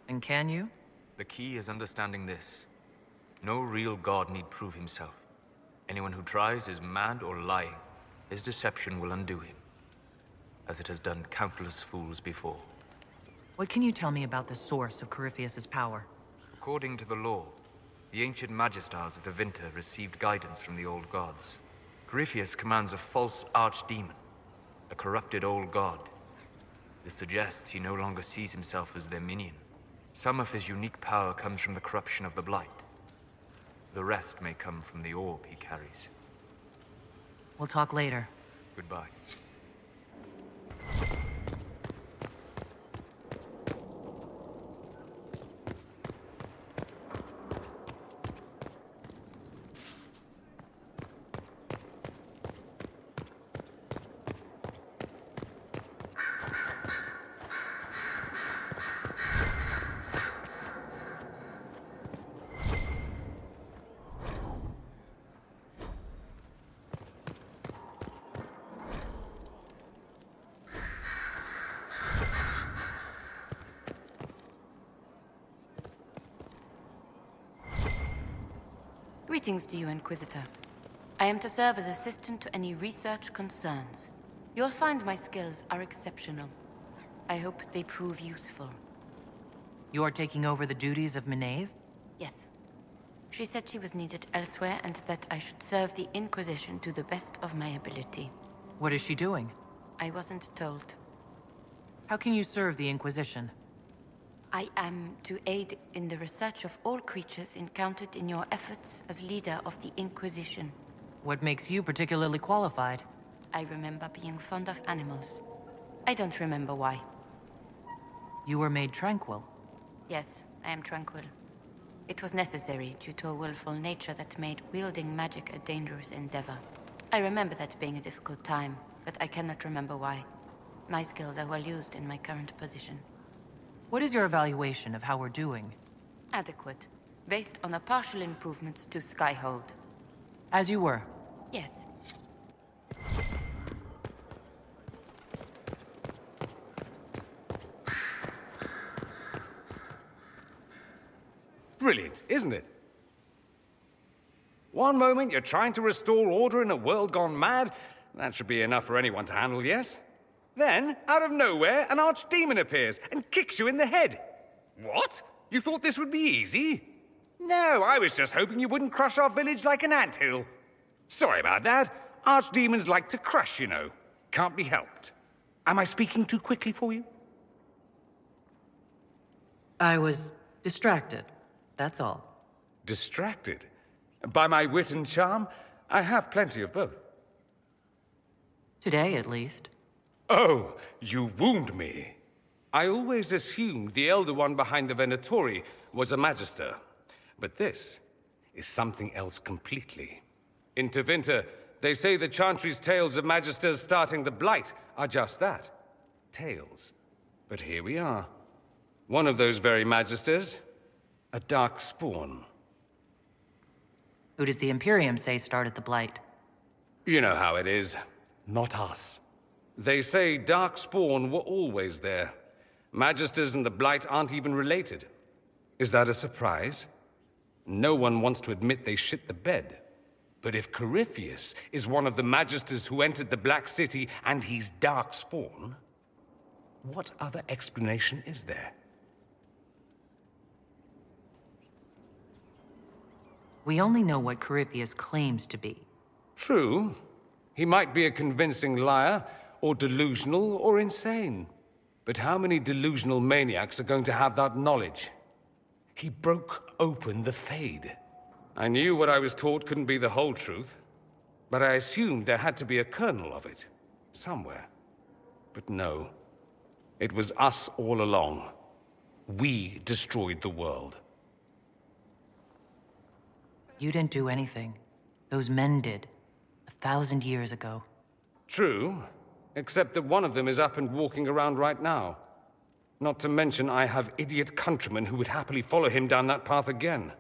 S2: And can you?
S14: The key is understanding this. No real god need prove himself. Anyone who tries is mad or lying. His deception will undo him, as it has done countless fools before.
S2: What can you tell me about the source of Corypheus's power?
S14: According to the law, the ancient Magistars of Devinter received guidance from the old gods. Corypheus commands a false archdemon, a corrupted old god. This suggests he no longer sees himself as their minion. Some of his unique power comes from the corruption of the Blight. The rest may come from the orb he carries.
S2: We'll talk later.
S14: Goodbye.
S4: Greetings to you, Inquisitor. I am to serve as assistant to any research concerns. You'll find my skills are exceptional. I hope they prove useful.
S2: You are taking over the duties of Maeve?
S4: Yes. She said she was needed elsewhere and that I should serve the Inquisition to the best of my ability.
S2: What is she doing?
S4: I wasn't told.
S2: How can you serve the Inquisition?
S4: I am to aid in the research of all creatures encountered in your efforts as leader of the Inquisition.
S2: What makes you particularly qualified?
S4: I remember being fond of animals. I don't remember why.
S2: You were made tranquil.
S4: Yes, I am tranquil. It was necessary due to a willful nature that made wielding magic a dangerous endeavor. I remember that being a difficult time, but I cannot remember why. My skills are well used in my current position.
S2: What is your evaluation of how we're doing?
S4: Adequate, based on the partial improvements to Skyhold.
S2: As you were.
S4: Yes.
S22: Brilliant, isn't it? One moment you're trying to restore order in a world gone mad. That should be enough for anyone to handle, yes? Then, out of nowhere, an archdemon appears and kicks you in the head. What? You thought this would be easy? No, I was just hoping you wouldn't crush our village like an anthill. Sorry about that. Archdemons like to crush, you know. Can't be helped. Am I speaking too quickly for you?
S2: I was distracted, that's all.
S22: Distracted? By my wit and charm? I have plenty of both.
S2: Today, at least.
S22: Oh, you wound me. I always assumed the Elder One behind the Venatori was a Magister. But this is something else completely. In Tevinter, they say the Chantry's tales of Magisters starting the Blight are just that. Tales. But here we are. One of those very Magisters. A dark spawn.
S2: Who does the Imperium say started the Blight?
S22: You know how it is. Not us. They say Darkspawn were always there. Magisters and the Blight aren't even related. Is that a surprise? No one wants to admit they shit the bed. But if Corypheus is one of the Magisters who entered the Black City and he's Darkspawn, what other explanation is there?
S2: We only know what Corypheus claims to be.
S22: True. He might be a convincing liar, or delusional, or insane. But how many delusional maniacs are going to have that knowledge? He broke open the Fade. I knew what I was taught couldn't be the whole truth, but I assumed there had to be a kernel of it, somewhere. But no. It was us all along. We destroyed the world.
S2: You didn't do anything. Those men did. 1,000 years ago.
S22: True, except that one of them is up and walking around right now. Not to mention I have idiot countrymen who would happily follow him down that path again.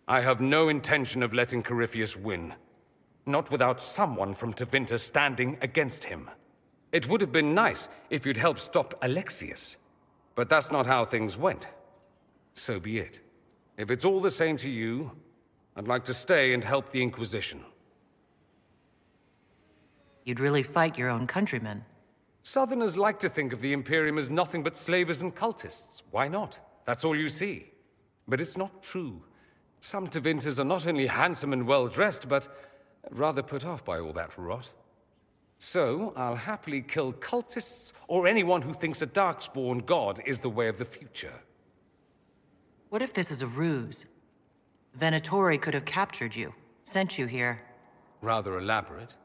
S22: I have no intention of letting Corypheus win. Not without someone from Tevinter standing against him. It would have been nice if you'd helped stop Alexius. But that's not how things went. So be it. If it's all the same to you, I'd like to stay and help the Inquisition.
S2: You'd really fight your own countrymen.
S22: Southerners like to think of the Imperium as nothing but slavers and cultists. Why not? That's all you see. But it's not true. Some Tevinters are not only handsome and well-dressed, but rather put off by all that rot. So, I'll happily kill cultists or anyone who thinks a Darkspawn god is the way of the future.
S2: What if this is a ruse? Venatori could have captured you, sent you here.
S22: Rather elaborate,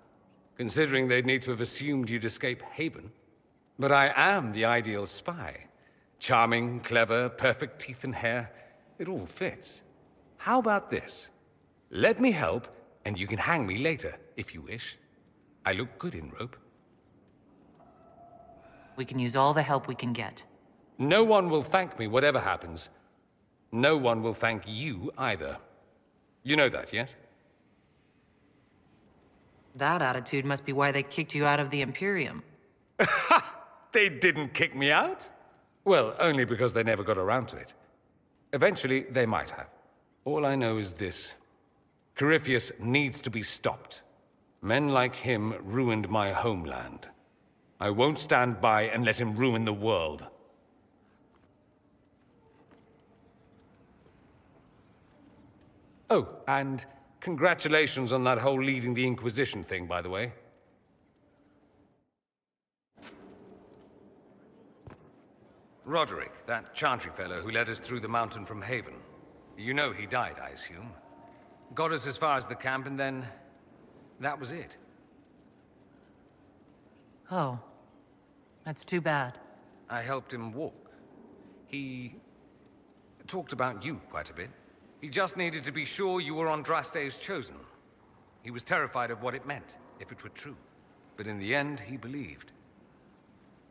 S22: considering they'd need to have assumed you'd escape Haven. But I am the ideal spy. Charming, clever, perfect teeth and hair. It all fits. How about this? Let me help, and you can hang me later, if you wish. I look good in rope.
S2: We can use all the help we can get.
S22: No one will thank me, whatever happens. No one will thank you either. You know that, yes?
S2: That attitude must be why they kicked you out of the Imperium.
S22: They didn't kick me out? Well, only because they never got around to it. Eventually, they might have. All I know is this. Corypheus needs to be stopped. Men like him ruined my homeland. I won't stand by and let him ruin the world. Oh, and congratulations on that whole leading the Inquisition thing, by the way. Roderick, that Chantry fellow who led us through the mountain from Haven. You know he died, I assume. Got us as far as the camp, and then that was it.
S2: Oh. That's too bad.
S22: I helped him walk. He talked about you quite a bit. He just needed to be sure you were Andraste's chosen. He was terrified of what it meant, if it were true. But in the end, he believed.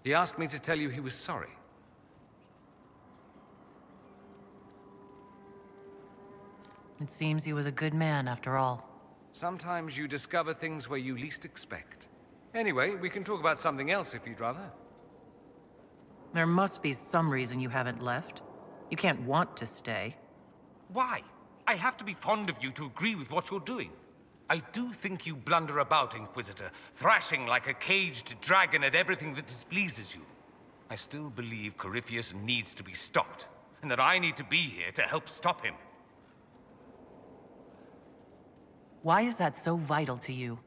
S22: He asked me to tell you he was sorry.
S2: It seems he was a good man, after all.
S22: Sometimes you discover things where you least expect. Anyway, we can talk about something else if you'd rather.
S2: There must be some reason you haven't left. You can't want to stay.
S22: Why? I have to be fond of you to agree with what you're doing. I do think you blunder about, Inquisitor, thrashing like a caged dragon at everything that displeases you. I still believe Corypheus needs to be stopped, and that I need to be here to help stop him.
S2: Why is that so vital to you?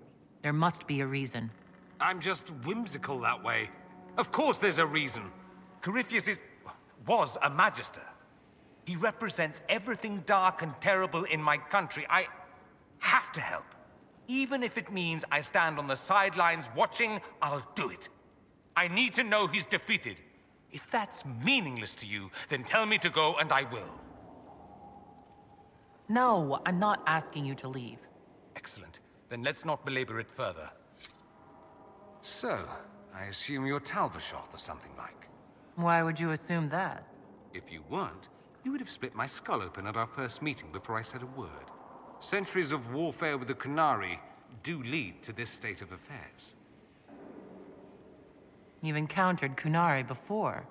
S2: There must be a reason.
S22: I'm just whimsical that way. Of course there's a reason. Corypheus was a Magister. He represents everything dark and terrible in my country. I have to help. Even if it means I stand on the sidelines watching, I'll do it. I need to know he's defeated. If that's meaningless to you, then tell me to go and I will.
S2: No, I'm not asking you to leave.
S22: Excellent. Then let's not belabor it further. So, I assume you're Talvashoth or something like.
S2: Why would you assume that?
S22: If you weren't, you would have split my skull open at our first meeting before I said a word. Centuries of warfare with the Qunari do lead to this state of affairs.
S2: You've encountered Qunari before.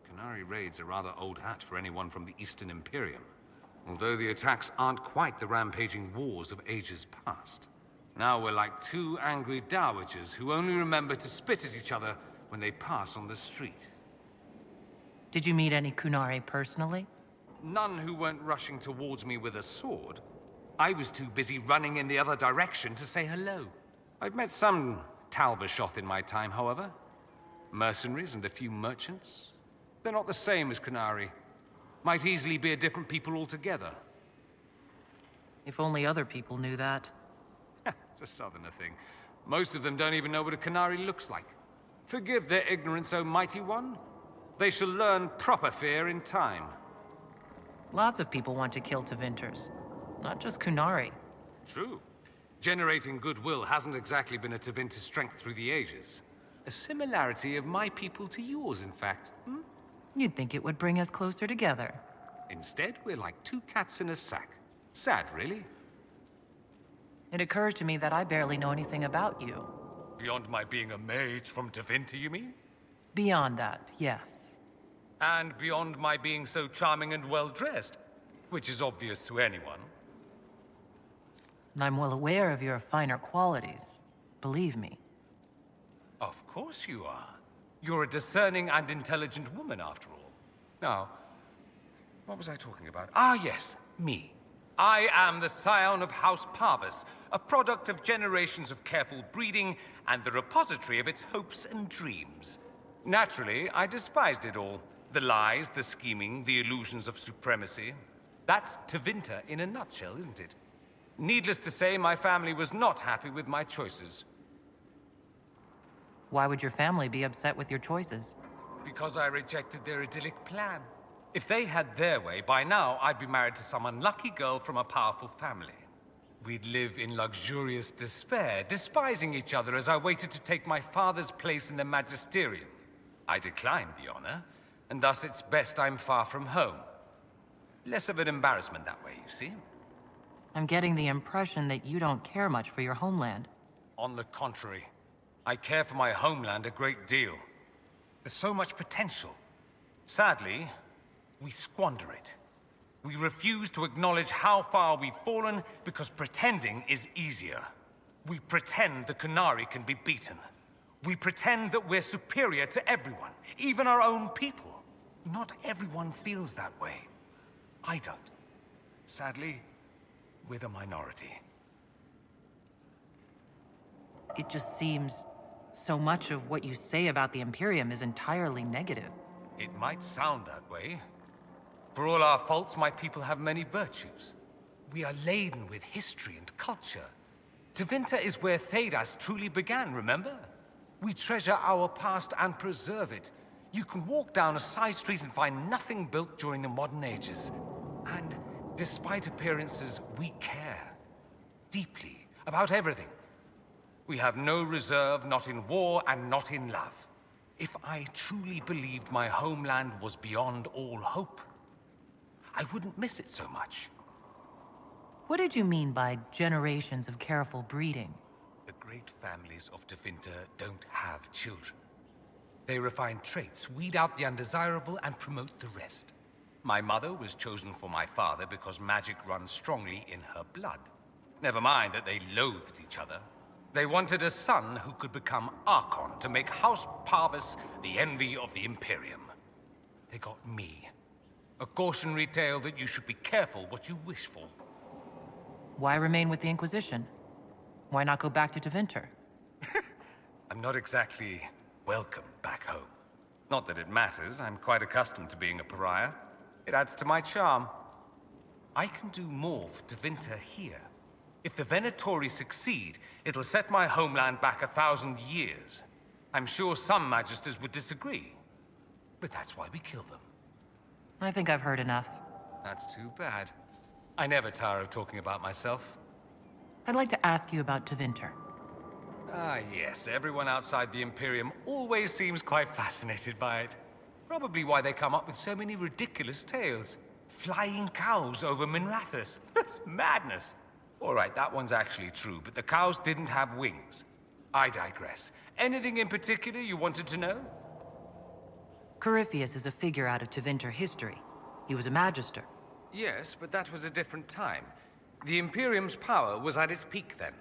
S22: Qunari raids are rather old hat for anyone from the Eastern Imperium, although the attacks aren't quite the rampaging wars of ages past. Now we're like two angry dowagers who only remember to spit at each other when they pass on the street.
S2: Did you meet any Qunari personally?
S22: None who weren't rushing towards me with a sword. I was too busy running in the other direction to say hello. I've met some Talvashoth in my time, however. Mercenaries and a few merchants. They're not the same as Qunari. Might easily be a different people altogether.
S2: If only other people knew that.
S22: It's a southerner thing. Most of them don't even know what a Qunari looks like. Forgive their ignorance, O mighty one. They shall learn proper fear in time.
S2: Lots of people want to kill Tevinters. Not just Qunari.
S22: True. Generating goodwill hasn't exactly been a Tevinter strength through the ages. A similarity of my people to yours, in fact.
S2: You'd think it would bring us closer together.
S22: Instead, we're like two cats in a sack. Sad, really.
S2: It occurs to me that I barely know anything about you.
S22: Beyond my being a mage from Tevinter, you mean?
S2: Beyond that, yes.
S22: And beyond my being so charming and well-dressed, which is obvious to anyone.
S2: I'm well aware of your finer qualities. Believe me.
S22: Of course you are. You're a discerning and intelligent woman, after all. Now, what was I talking about? Ah, yes, me. I am the scion of House Parvis, a product of generations of careful breeding and the repository of its hopes and dreams. Naturally, I despised it all. The lies, the scheming, the illusions of supremacy. That's Tevinter in a nutshell, isn't it? Needless to say, my family was not happy with my choices.
S2: Why would your family be upset with your choices?
S22: Because I rejected their idyllic plan. If they had their way, by now I'd be married to some unlucky girl from a powerful family. We'd live in luxurious despair, despising each other as I waited to take my father's place in the magisterium. I declined the honor, and thus it's best I'm far from home. Less of an embarrassment that way, you see?
S2: I'm getting the impression that you don't care much for your homeland.
S22: On the contrary, I care for my homeland a great deal. There's so much potential. Sadly, we squander it. We refuse to acknowledge how far we've fallen because pretending is easier. We pretend the Qunari can be beaten. We pretend that we're superior to everyone, even our own people. Not everyone feels that way. I don't. Sadly, we're the minority.
S2: It just seems so much of what you say about the Imperium is entirely negative.
S22: It might sound that way. For all our faults, my people have many virtues. We are laden with history and culture. Tevinter is where Thedas truly began, remember? We treasure our past and preserve it. You can walk down a side street and find nothing built during the modern ages. And despite appearances, we care. Deeply. About everything. We have no reserve, not in war and not in love. If I truly believed my homeland was beyond all hope, I wouldn't miss it so much.
S2: What did you mean by generations of careful breeding?
S22: The great families of Tevinter don't have children. They refine traits, weed out the undesirable, and promote the rest. My mother was chosen for my father because magic runs strongly in her blood. Never mind that they loathed each other. They wanted a son who could become Archon to make House Parvis the envy of the Imperium. They got me. A cautionary tale that you should be careful what you wish for.
S2: Why remain with the Inquisition? Why not go back to Tevinter?
S22: I'm not exactly welcome back home. Not that it matters, I'm quite accustomed to being a pariah. It adds to my charm. I can do more for Tevinter here. If the Venatori succeed, it'll set my homeland back 1,000 years. I'm sure some Magisters would disagree, but that's why we kill them.
S2: I think I've heard enough.
S22: That's too bad. I never tire of talking about myself.
S2: I'd like to ask you about Tevinter.
S22: Ah, yes. Everyone outside the Imperium always seems quite fascinated by it. Probably why they come up with so many ridiculous tales. Flying cows over Minrathous. That's madness. All right, that one's actually true, but the cows didn't have wings. I digress. Anything in particular you wanted to know?
S2: Corypheus is a figure out of Tevinter history. He was a Magister.
S22: Yes, but that was a different time. The Imperium's power was at its peak then.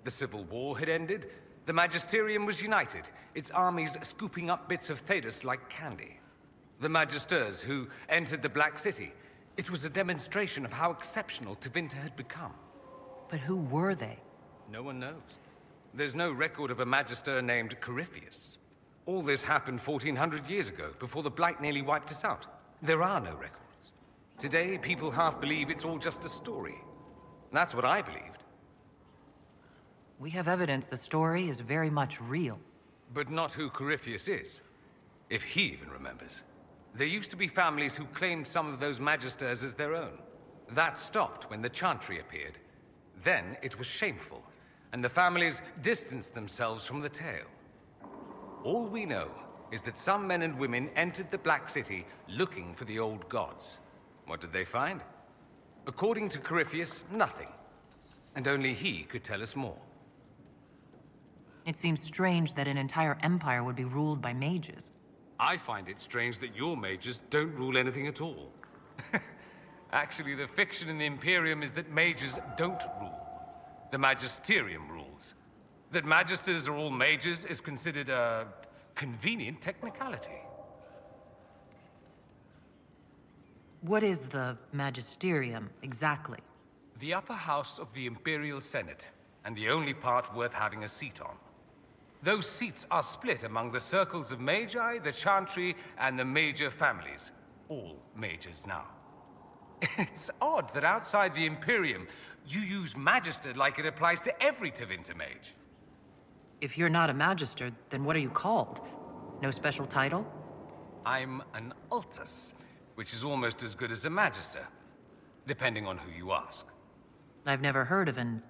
S22: The Civil War had ended, the Magisterium was united, its armies scooping up bits of Thedas like candy. The Magisters who entered the Black City, it was a demonstration of how exceptional Tevinter had become.
S2: But who were they?
S22: No one knows. There's no record of a Magister named Corypheus. All this happened 1,400 years ago, before the Blight nearly wiped us out. There are no records. Today, people half believe it's all just a story. That's what I believed.
S2: We have evidence the story is very much real.
S22: But not who Corypheus is. If he even remembers. There used to be families who claimed some of those Magisters as their own. That stopped when the Chantry appeared. Then it was shameful, and the families distanced themselves from the tale. All we know is that some men and women entered the Black City looking for the old gods. What did they find? According to Corypheus, nothing. And only he could tell us more.
S2: It seems strange that an entire empire would be ruled by mages.
S22: I find it strange that your mages don't rule anything at all. Actually, the fiction in the Imperium is that mages don't rule. The Magisterium rules. That Magisters are all mages is considered a convenient technicality.
S2: What is the Magisterium, exactly?
S22: The upper house of the Imperial Senate, and the only part worth having a seat on. Those seats are split among the circles of Magi, the Chantry, and the major families. All mages now. It's odd that outside the Imperium, you use Magister like it applies to every Tevinter mage.
S2: If you're not a Magister, then what are you called? No special title?
S22: I'm an Altus, which is almost as good as a Magister, depending on who you ask.
S2: I've never heard of an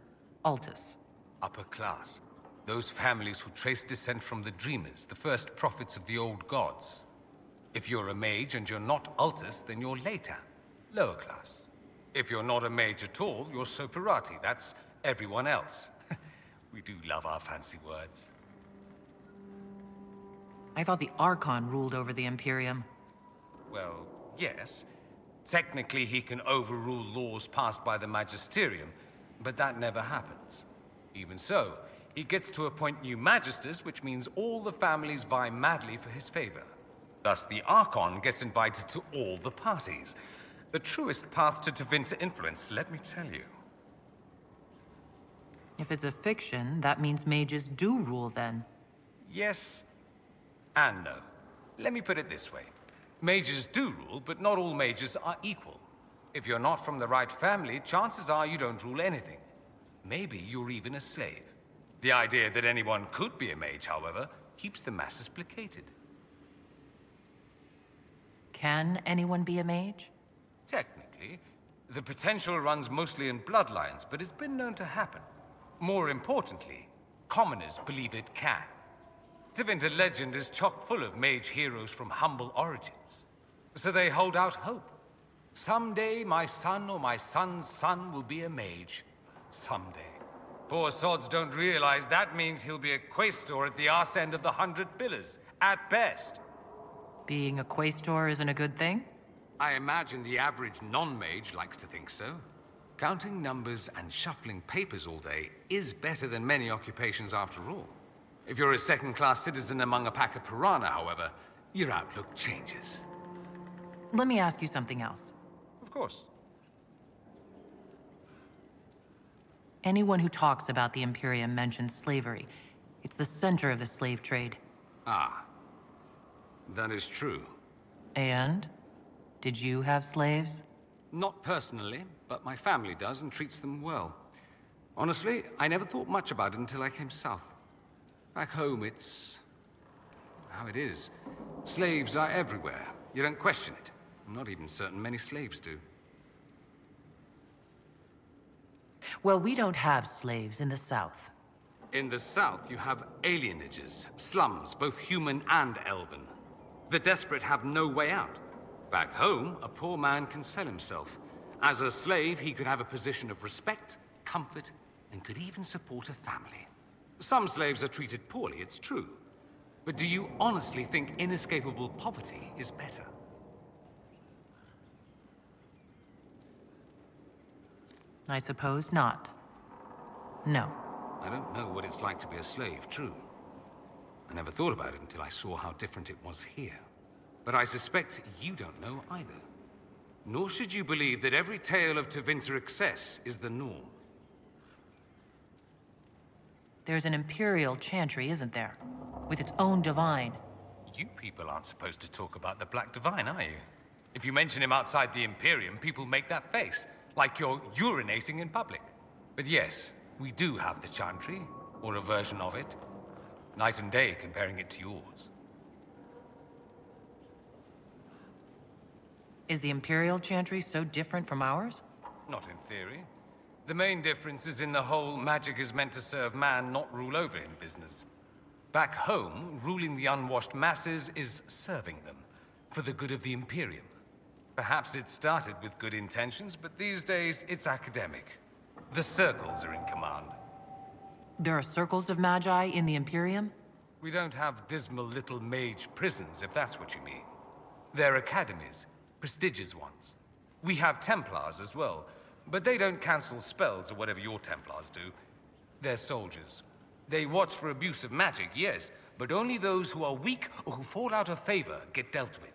S2: Altus.
S22: Upper class. Those families who trace descent from the Dreamers, the first prophets of the old gods. If you're a mage and you're not Altus, then you're Leitan, lower class. If you're not a mage at all, you're Soperati. That's everyone else. We do love our fancy words.
S2: I thought the Archon ruled over the Imperium.
S22: Well, yes. Technically, he can overrule laws passed by the Magisterium, but that never happens. Even so, he gets to appoint new Magisters, which means all the families vie madly for his favor. Thus, the Archon gets invited to all the parties. The truest path to Tevinter influence, let me tell you.
S2: If it's a fiction, that means mages do rule then.
S22: Yes and no. Let me put it this way. Mages do rule, but not all mages are equal. If you're not from the right family, chances are you don't rule anything. Maybe you're even a slave. The idea that anyone could be a mage, however, keeps the masses placated.
S2: Can anyone be a mage?
S22: Technically. The potential runs mostly in bloodlines, but it's been known to happen. More importantly, commoners believe it can. Tevinter legend is chock full of mage heroes from humble origins. So they hold out hope. Someday my son or my son's son will be a mage. Someday. Poor sods don't realize that means he'll be a quaestor at the arse end of the 100 Pillars, at best.
S2: Being a quaestor isn't a good thing?
S22: I imagine the average non-mage likes to think so. Counting numbers and shuffling papers all day is better than many occupations after all. If you're a second-class citizen among a pack of piranha, however, your outlook changes.
S2: Let me ask you something else.
S22: Of course.
S2: Anyone who talks about the Imperium mentions slavery. It's the center of the slave trade.
S22: Ah.
S12: That is true.
S2: And? Did you have slaves?
S22: Not personally, but my family does and treats them well. Honestly, I never thought much about it until I came south. Back home, it's how it is. Slaves are everywhere. You don't question it. I'm not even certain many slaves do.
S2: Well, we don't have slaves in the South.
S22: In the south, you have alienages, slums, both human and elven. The desperate have no way out. Back home, a poor man can sell himself. As a slave, he could have a position of respect, comfort, and could even support a family. Some slaves are treated poorly, it's true. But do you honestly think inescapable poverty is better?
S2: I suppose not. No.
S22: I don't know what it's like to be a slave, true. I never thought about it until I saw how different it was here. But I suspect you don't know either. Nor should you believe that every tale of Tevinter excess is the norm.
S2: There's an Imperial Chantry, isn't there? With its own divine.
S5: You people aren't supposed to talk about the Black Divine, are you? If you mention him outside the Imperium, people make that face, like you're urinating in public.
S22: But yes, we do have the Chantry, or a version of it. Night and day comparing it to yours.
S2: Is the Imperial Chantry so different from ours?
S22: Not in theory. The main difference is in the whole magic is meant to serve man, not rule over him business. Back home, ruling the unwashed masses is serving them, for the good of the Imperium. Perhaps it started with good intentions, but these days it's academic. The circles are in command.
S2: There are circles of magi in the Imperium?
S22: We don't have dismal little mage prisons, if that's what you mean. They're academies, prestigious ones. We have Templars as well, but they don't cancel spells or whatever your Templars do. They're soldiers. They watch for abuse of magic, yes, but only those who are weak or who fall out of favor get dealt with.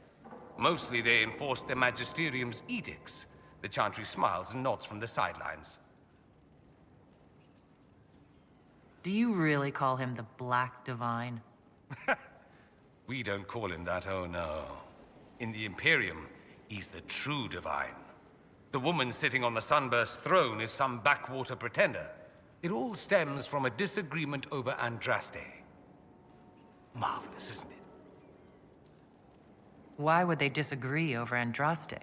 S22: Mostly they enforce their magisterium's edicts. The Chantry smiles and nods from the sidelines.
S2: Do you really call him the Black Divine?
S22: We don't call him that, oh no. In the Imperium, he's the true divine. The woman sitting on the Sunburst throne is some backwater pretender. It all stems from a disagreement over Andraste. Marvelous, isn't it?
S2: Why would they disagree over Andraste?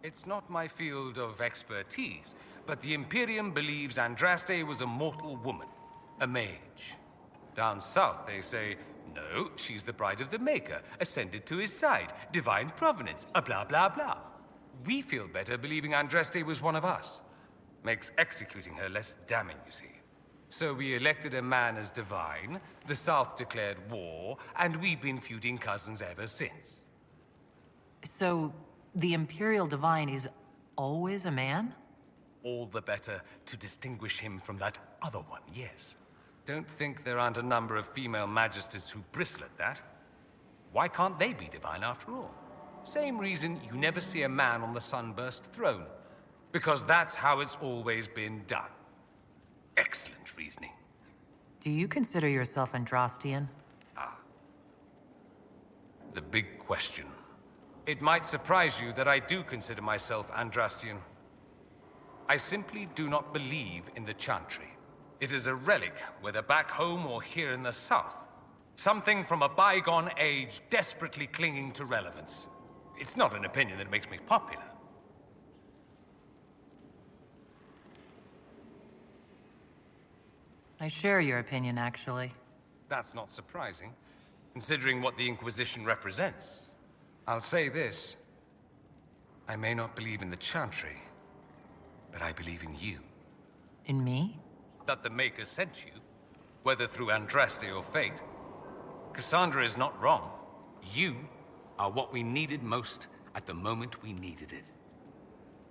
S22: It's not my field of expertise, but the Imperium believes Andraste was a mortal woman, a mage. Down south, they say, no, she's the bride of the Maker, ascended to his side, divine provenance, a blah blah blah. We feel better believing Andraste was one of us. Makes executing her less damning, you see. So we elected a man as divine, the South declared war, and we've been feuding cousins ever since.
S2: So, the Imperial Divine is always a man?
S22: All the better to distinguish him from that other one, yes. Don't think there aren't a number of female magisters who bristle at that. Why can't they be divine after all? Same reason you never see a man on the Sunburst throne. Because that's how it's always been done. Excellent reasoning.
S2: Do you consider yourself Andrastian?
S22: Ah. The big question. It might surprise you that I do consider myself Andrastian. I simply do not believe in the Chantry. It is a relic, whether back home or here in the south. Something from a bygone age desperately clinging to relevance. It's not an opinion that makes me popular.
S2: I share your opinion, actually.
S22: That's not surprising, considering what the Inquisition represents. I'll say this. I may not believe in the Chantry, but I believe in you.
S2: In me?
S22: That the Maker sent you, whether through Andraste or fate. Cassandra is not wrong. You are what we needed most at the moment we needed it.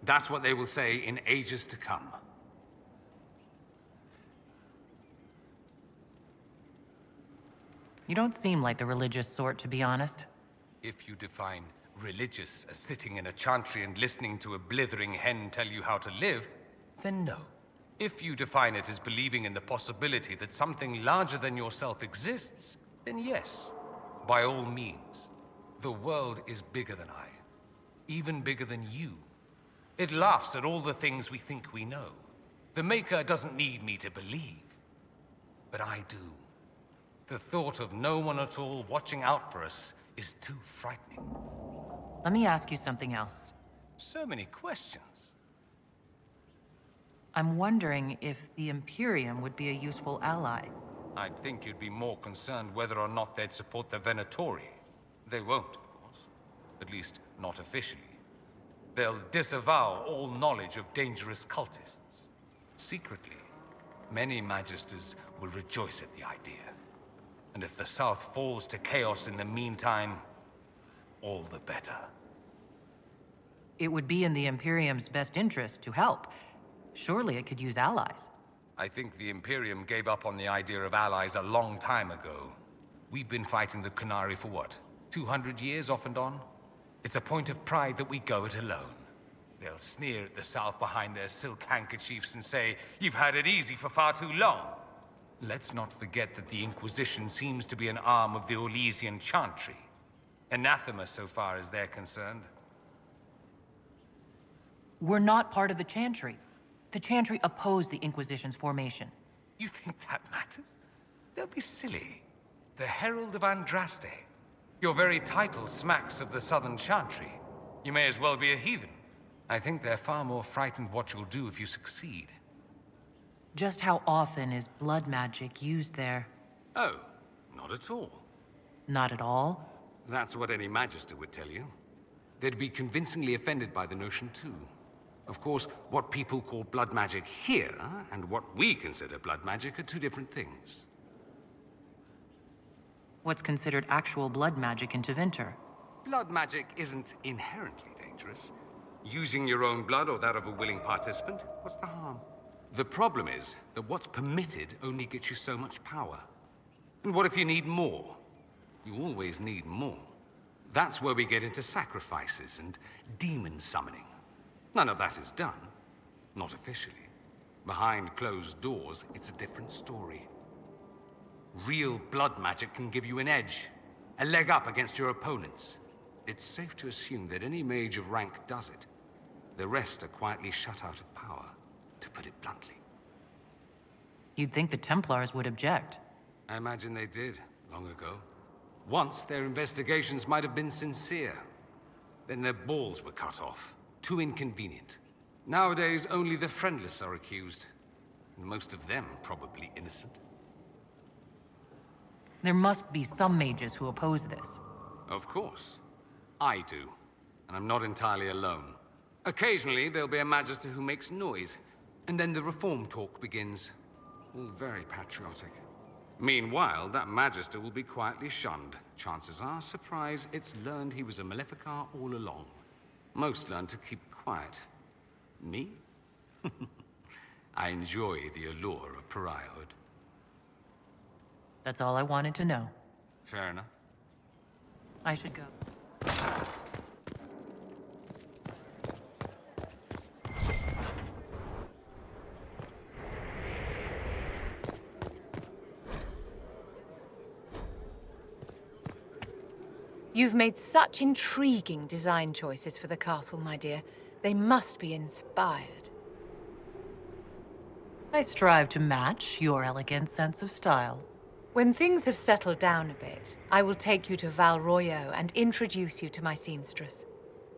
S22: That's what they will say in ages to come.
S2: You don't seem like the religious sort, to be honest.
S22: If you define religious as sitting in a chantry and listening to a blithering hen tell you how to live, then no. If you define it as believing in the possibility that something larger than yourself exists, then yes, by all means.
S5: The world is bigger than I. Even bigger than you. It laughs at all the things we think we know. The Maker doesn't need me to believe. But I do. The thought of no one at all watching out for us is too frightening.
S2: Let me ask you something else.
S5: So many questions.
S2: I'm wondering if the Imperium would be a useful ally.
S5: I'd think you'd be more concerned whether or not they'd support the Venatori. They won't, of course. At least, not officially. They'll disavow all knowledge of dangerous cultists. Secretly, many Magisters will rejoice at the idea. And if the South falls to chaos in the meantime, all the better.
S2: It would be in the Imperium's best interest to help. Surely it could use allies.
S5: I think the Imperium gave up on the idea of allies a long time ago. We've been fighting the Qunari for what, 200 years off and on? It's a point of pride that we go it alone. They'll sneer at the South behind their silk handkerchiefs and say, "You've had it easy for far too long." Let's not forget that the Inquisition seems to be an arm of the Orlesian Chantry. Anathema so far as they're concerned.
S2: We're not part of the Chantry. The Chantry opposed the Inquisition's formation.
S5: You think that matters? Don't be silly. The Herald of Andraste. Your very title smacks of the Southern Chantry. You may as well be a heathen. I think they're far more frightened what you'll do if you succeed.
S2: Just how often is blood magic used there?
S5: Oh, not at all.
S2: Not at all?
S5: That's what any Magister would tell you. They'd be convincingly offended by the notion, too. Of course, what people call blood magic here, and what we consider blood magic, are two different things.
S2: What's considered actual blood magic in Tevinter?
S5: Blood magic isn't inherently dangerous. Using your own blood or that of a willing participant, what's the harm? The problem is that what's permitted only gets you so much power. And what if you need more? You always need more. That's where we get into sacrifices and demon summoning. None of that is done. Not officially. Behind closed doors, it's a different story. Real blood magic can give you an edge, a leg up against your opponents. It's safe to assume that any mage of rank does it. The rest are quietly shut out of power, to put it bluntly.
S2: You'd think the Templars would object.
S5: I imagine they did, long ago. Once, their investigations might have been sincere. Then their balls were cut off. Too inconvenient. Nowadays, only the friendless are accused. And most of them probably innocent.
S2: There must be some mages who oppose this.
S5: Of course. I do. And I'm not entirely alone. Occasionally, there'll be a Magister who makes noise. And then the reform talk begins. All very patriotic. Meanwhile, that Magister will be quietly shunned. Chances are, surprise, it's learned he was a Maleficar all along. Most learn to keep quiet. Me? I enjoy the allure of pariahhood.
S2: That's all I wanted to know.
S5: Fair enough.
S2: I should go.
S1: You've made such intriguing design choices for the castle, my dear. They must be inspired.
S2: I strive to match your elegant sense of style.
S1: When things have settled down a bit, I will take you to Val Royeaux and introduce you to my seamstress.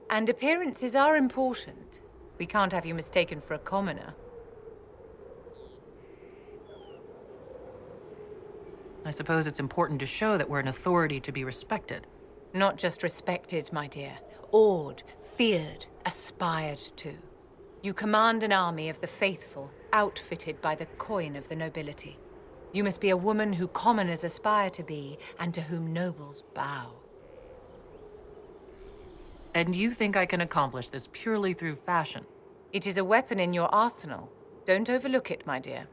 S1: And appearances are important. We can't have you mistaken for a commoner.
S2: I suppose it's important to show that we're an authority to be respected.
S1: Not just respected, my dear. Awed, feared, aspired to. You command an army of the faithful, outfitted by the coin of the nobility. You must be a woman who commoners aspire to be, and to whom nobles bow.
S2: And you think I can accomplish this purely through fashion?
S1: It is a weapon in your arsenal. Don't overlook it, my dear.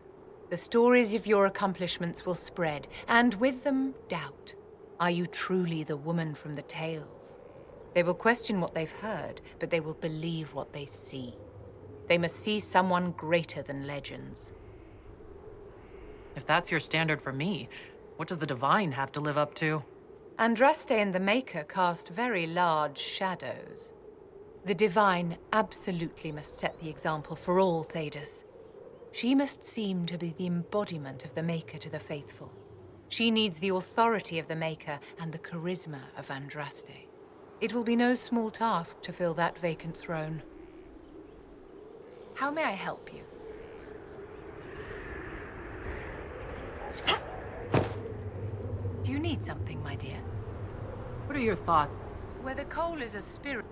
S1: The stories of your accomplishments will spread, and with them, doubt. Are you truly the woman from the tales? They will question what they've heard, but they will believe what they see. They must see someone greater than legends.
S2: If that's your standard for me, what does the Divine have to live up to?
S1: Andraste and the Maker cast very large shadows. The Divine absolutely must set the example for all Thedas. She must seem to be the embodiment of the Maker to the faithful. She needs the authority of the Maker and the charisma of Andraste. It will be no small task to fill that vacant throne. How may I help you? Do you need something, my dear?
S2: What are your thoughts?
S1: Whether Cole is a spirit...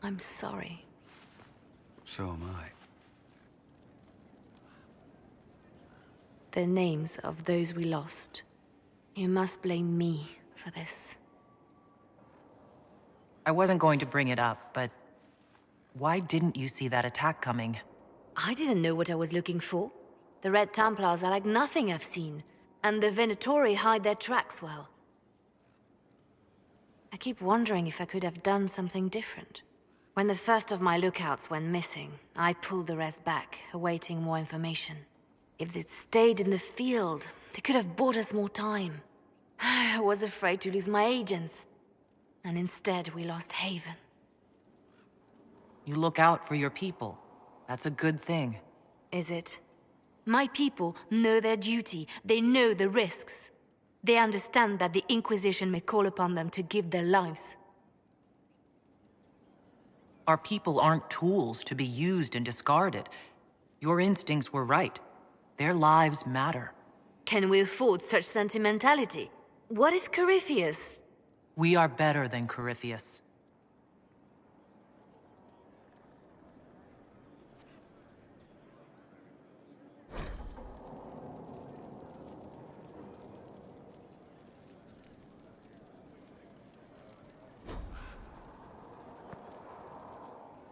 S18: I'm sorry.
S8: So am I.
S18: The names of those we lost. You must blame me for this.
S2: I wasn't going to bring it up, but why didn't you see that attack coming?
S18: I didn't know what I was looking for. The Red Templars are like nothing I've seen, and the Venatori hide their tracks well. I keep wondering if I could have done something different. When the first of my lookouts went missing, I pulled the rest back, awaiting more information. If they'd stayed in the field, they could have bought us more time. I was afraid to lose my agents. And instead, we lost Haven.
S2: You look out for your people. That's a good thing.
S18: Is it? My people know their duty. They know the risks. They understand that the Inquisition may call upon them to give their lives.
S2: Our people aren't tools to be used and discarded. Your instincts were right. Their lives matter.
S18: Can we afford such sentimentality? What if Corypheus...
S2: We are better than Corypheus.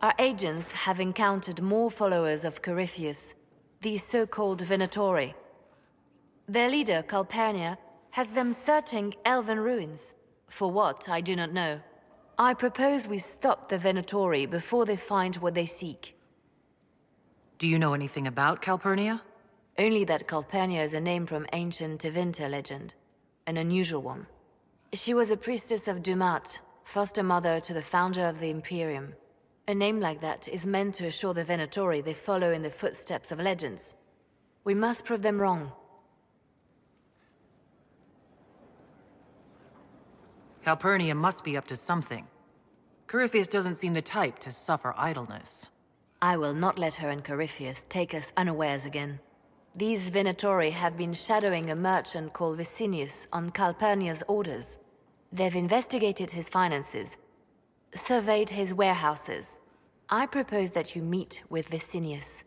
S18: Our agents have encountered more followers of Corypheus, these so-called Venatori. Their leader, Calpurnia, has them searching elven ruins. For what, I do not know. I propose we stop the Venatori before they find what they seek.
S2: Do you know anything about Calpurnia?
S18: Only that Calpurnia is a name from ancient Tevinter legend. An unusual one. She was a priestess of Dumat, foster mother to the founder of the Imperium. A name like that is meant to assure the Venatori they follow in the footsteps of legends. We must prove them wrong.
S2: Calpurnia must be up to something. Corypheus doesn't seem the type to suffer idleness.
S18: I will not let her and Corypheus take us unawares again. These Venatori have been shadowing a merchant called Vicinius on Calpurnia's orders. They've investigated his finances, surveyed his warehouses. I propose that you meet with Vicinius.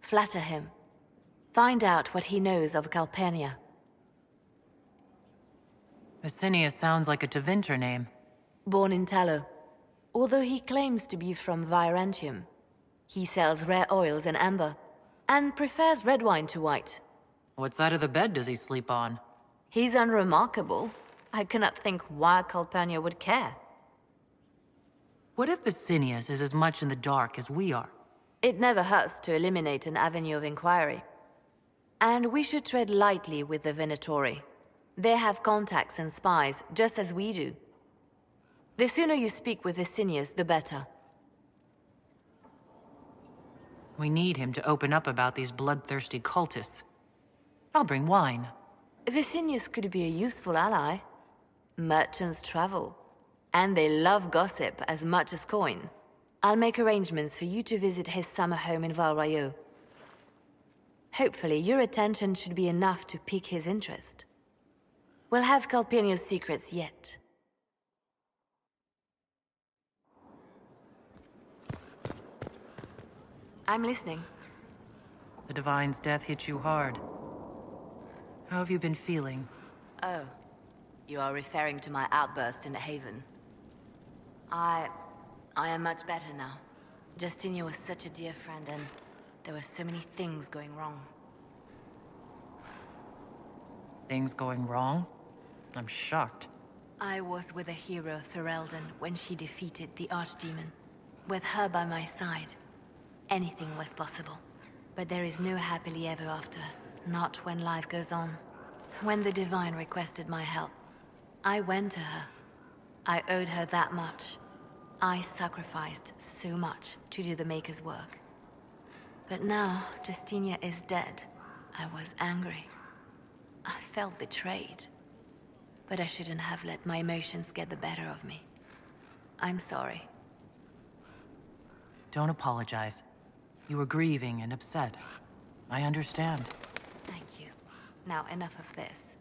S18: Flatter him. Find out what he knows of Calpurnia.
S2: Vicinius sounds like a Tevinter name.
S18: Born in Tallow. Although he claims to be from Virantium, he sells rare oils and amber, and prefers red wine to white.
S2: What side of the bed does he sleep on?
S18: He's unremarkable. I cannot think why Calpurnia would care.
S2: What if Vicinius is as much in the dark as we are?
S18: It never hurts to eliminate an avenue of inquiry. And we should tread lightly with the Venatori. They have contacts and spies, just as we do. The sooner you speak with Vicinius, the better.
S2: We need him to open up about these bloodthirsty cultists. I'll bring wine.
S18: Vicinius could be a useful ally. Merchants travel. And they love gossip as much as coin. I'll make arrangements for you to visit his summer home in Val Royeaux. Hopefully, your attention should be enough to pique his interest. We'll have Calpurnia's secrets yet. I'm listening.
S2: The Divine's death hit you hard. How have you been feeling?
S18: Oh, you are referring to my outburst in the Haven. I am much better now. Justinia was such a dear friend, and there were so many things going wrong.
S2: Things going wrong? I'm shocked.
S18: I was with the hero Ferelden when she defeated the Archdemon. With her by my side, anything was possible. But there is no happily ever after, not when life goes on. When the Divine requested my help, I went to her. I owed her that much. I sacrificed so much to do the Maker's work. But now, Justinia is dead. I was angry. I felt betrayed. But I shouldn't have let my emotions get the better of me. I'm sorry.
S2: Don't apologize. You were grieving and upset. I understand.
S18: Thank you. Now, enough of this.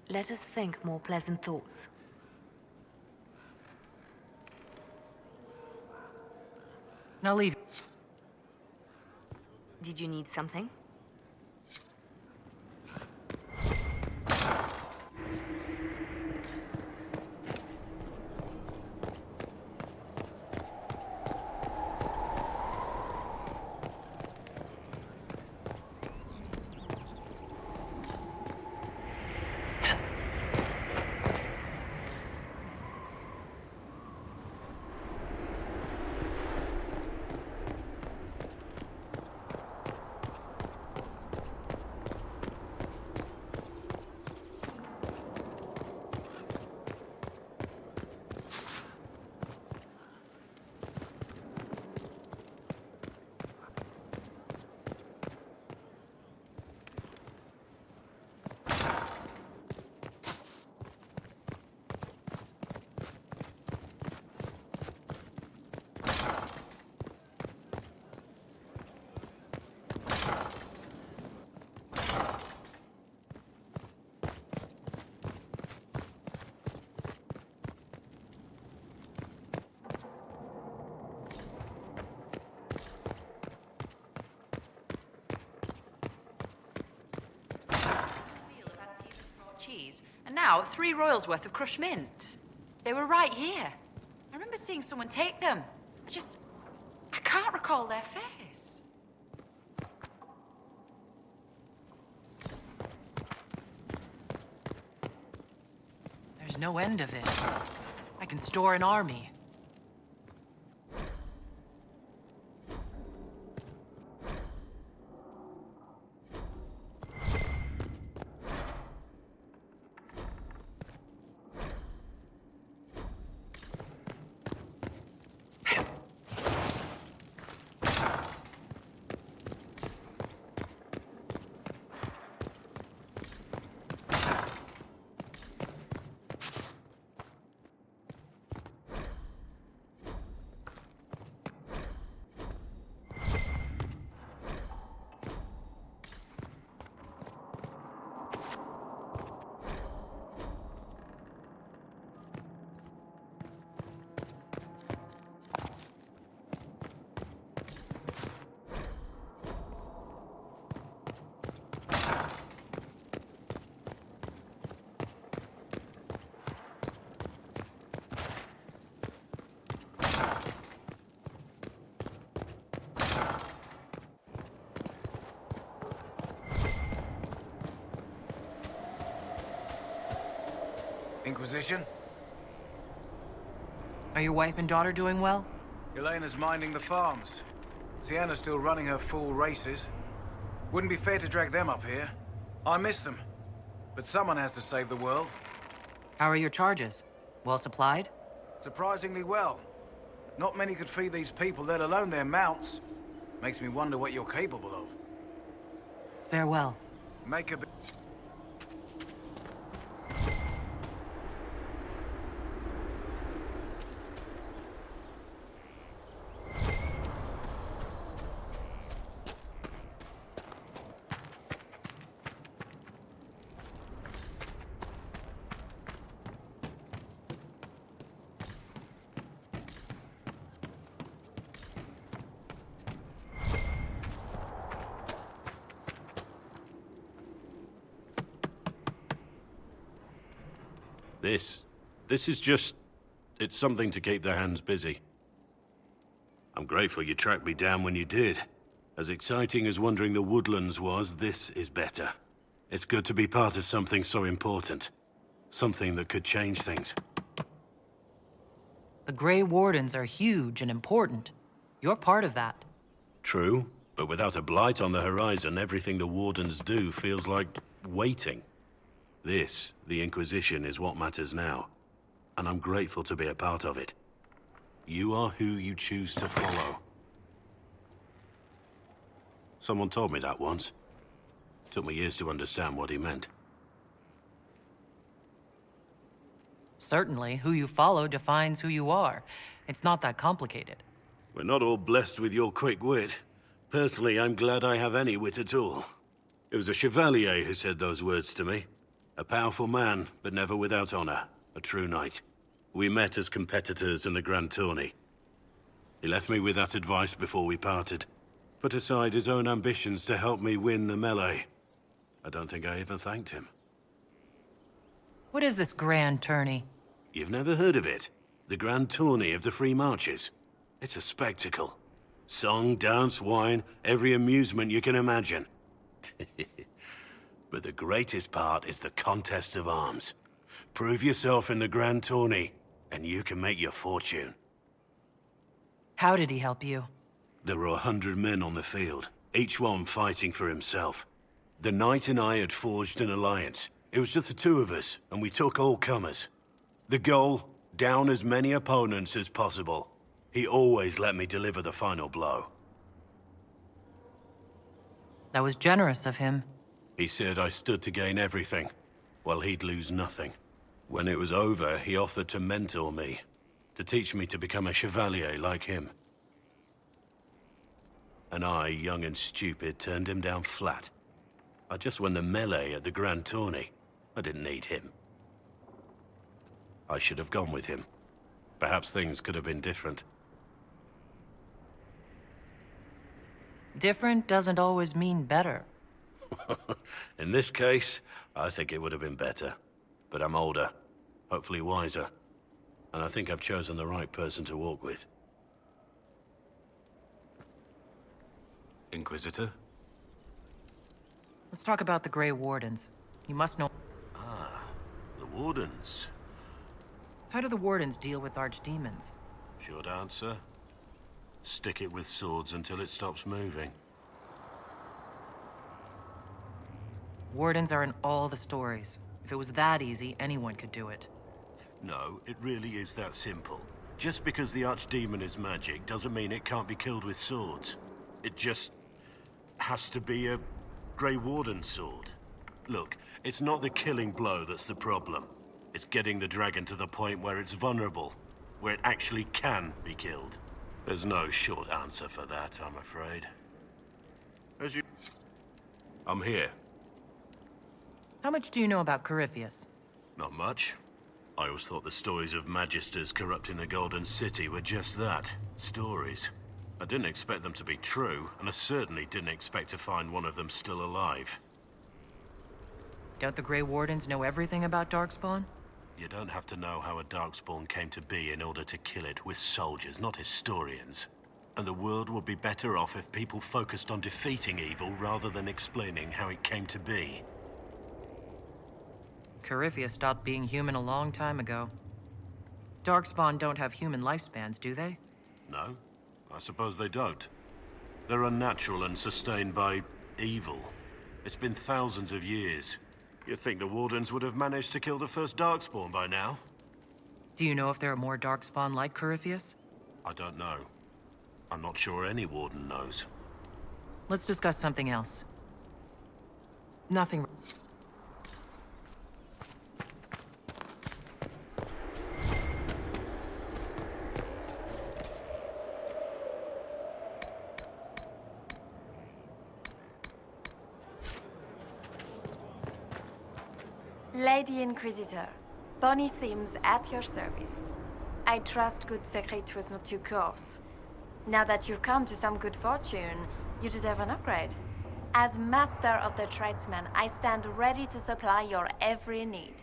S18: Let us think more pleasant thoughts.
S2: Now leave.
S18: Did you need something?
S9: Cheese, and now 3 royals worth of crushed mint. They were right here. I remember seeing someone take them. I can't recall their face.
S2: There's no end of it. I can store an army.
S10: Inquisition?
S2: Are your wife and daughter doing well?
S10: Elena's minding the farms. Sienna's still running her full races. Wouldn't be fair to drag them up here. I miss them. But someone has to save the world.
S2: How are your charges? Well supplied?
S10: Surprisingly well. Not many could feed these people, let alone their mounts. Makes me wonder what you're capable of.
S2: Farewell.
S10: Make a...
S7: This is just... it's something to keep their hands busy. I'm grateful you tracked me down when you did. As exciting as wandering the woodlands was, this is better. It's good to be part of something so important. Something that could change things.
S2: The Grey Wardens are huge and important. You're part of that.
S7: True, but without a blight on the horizon, everything the Wardens do feels like waiting. This, the Inquisition, is what matters now. And I'm grateful to be a part of it. You are who you choose to follow. Someone told me that once. Took me years to understand what he meant.
S2: Certainly, who you follow defines who you are. It's not that complicated.
S7: We're not all blessed with your quick wit. Personally, I'm glad I have any wit at all. It was a Chevalier who said those words to me. A powerful man, but never without honor. A true knight. We met as competitors in the Grand Tourney. He left me with that advice before we parted. Put aside his own ambitions to help me win the melee. I don't think I even thanked him.
S2: What is this Grand Tourney?
S7: You've never heard of it? The Grand Tourney of the Free Marches. It's a spectacle. Song, dance, wine, every amusement you can imagine. But the greatest part is the contest of arms. Prove yourself in the Grand Tourney, and you can make your fortune.
S2: How did he help you?
S7: There were 100 men on the field, each one fighting for himself. The knight and I had forged an alliance. It was just the two of us, and we took all comers. The goal, down as many opponents as possible. He always let me deliver the final blow.
S2: That was generous of him.
S7: He said I stood to gain everything, while he'd lose nothing. When it was over, he offered to mentor me, to teach me to become a chevalier like him. And I, young and stupid, turned him down flat. I just won the melee at the Grand Tourney. I didn't need him. I should have gone with him. Perhaps things could have been different.
S2: Different doesn't always mean better.
S7: In this case, I think it would have been better. But I'm older, hopefully wiser. And I think I've chosen the right person to walk with. Inquisitor?
S2: Let's talk about the Grey Wardens. You must know...
S7: Ah, the Wardens.
S2: How do the Wardens deal with archdemons?
S7: Short answer. Stick it with swords until it stops moving.
S2: Wardens are in all the stories. If it was that easy, anyone could do it.
S7: No, it really is that simple. Just because the archdemon is magic doesn't mean it can't be killed with swords. It just has to be a Grey Warden sword. Look, it's not the killing blow that's the problem. It's getting the dragon to the point where it's vulnerable, where it actually can be killed. There's no short answer for that, I'm afraid. I'm here.
S2: How much do you know about Corypheus?
S7: Not much. I always thought the stories of Magisters corrupting the Golden City were just that, stories. I didn't expect them to be true, and I certainly didn't expect to find one of them still alive.
S2: Don't the Grey Wardens know everything about Darkspawn?
S7: You don't have to know how a Darkspawn came to be in order to kill it. We're soldiers, not historians. And the world would be better off if people focused on defeating evil rather than explaining how it came to be.
S2: Corypheus stopped being human a long time ago. Darkspawn don't have human lifespans, do they?
S7: No, I suppose they don't. They're unnatural and sustained by evil. It's been thousands of years. You'd think the Wardens would have managed to kill the first Darkspawn by now.
S2: Do you know if there are more Darkspawn like Corypheus?
S7: I don't know. I'm not sure any Warden knows.
S2: Let's discuss something else. Nothing...
S13: Lady Inquisitor, Bonnie Sims at your service. I trust good secret was not too coarse. Now that you've come to some good fortune, you deserve an upgrade. As Master of the Tradesman, I stand ready to supply your every need.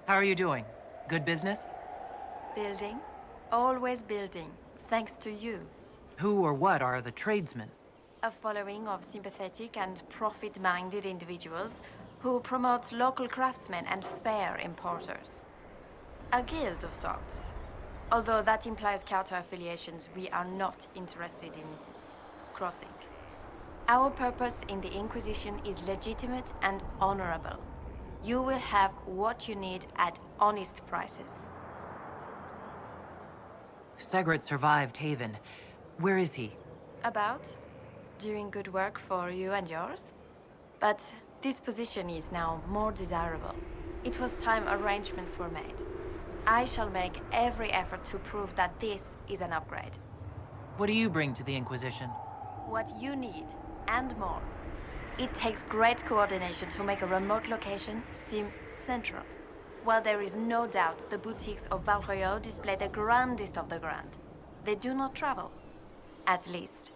S2: How are you doing? Good business?
S13: Building? Always building, thanks to you.
S2: Who or what are the tradesmen?
S13: A following of sympathetic and profit-minded individuals who promote local craftsmen and fair importers. A guild of sorts. Although that implies counter-affiliations we are not interested in crossing. Our purpose in the Inquisition is legitimate and honorable. You will have what you need at honest prices.
S2: Segret survived Haven. Where is he?
S13: About? Doing good work for you and yours? But this position is now more desirable. It was time arrangements were made. I shall make every effort to prove that this is an upgrade.
S2: What do you bring to the Inquisition?
S13: What you need, and more. It takes great coordination to make a remote location seem central. While there is no doubt the boutiques of Valroyo display the grandest of the grand, they do not travel. At least,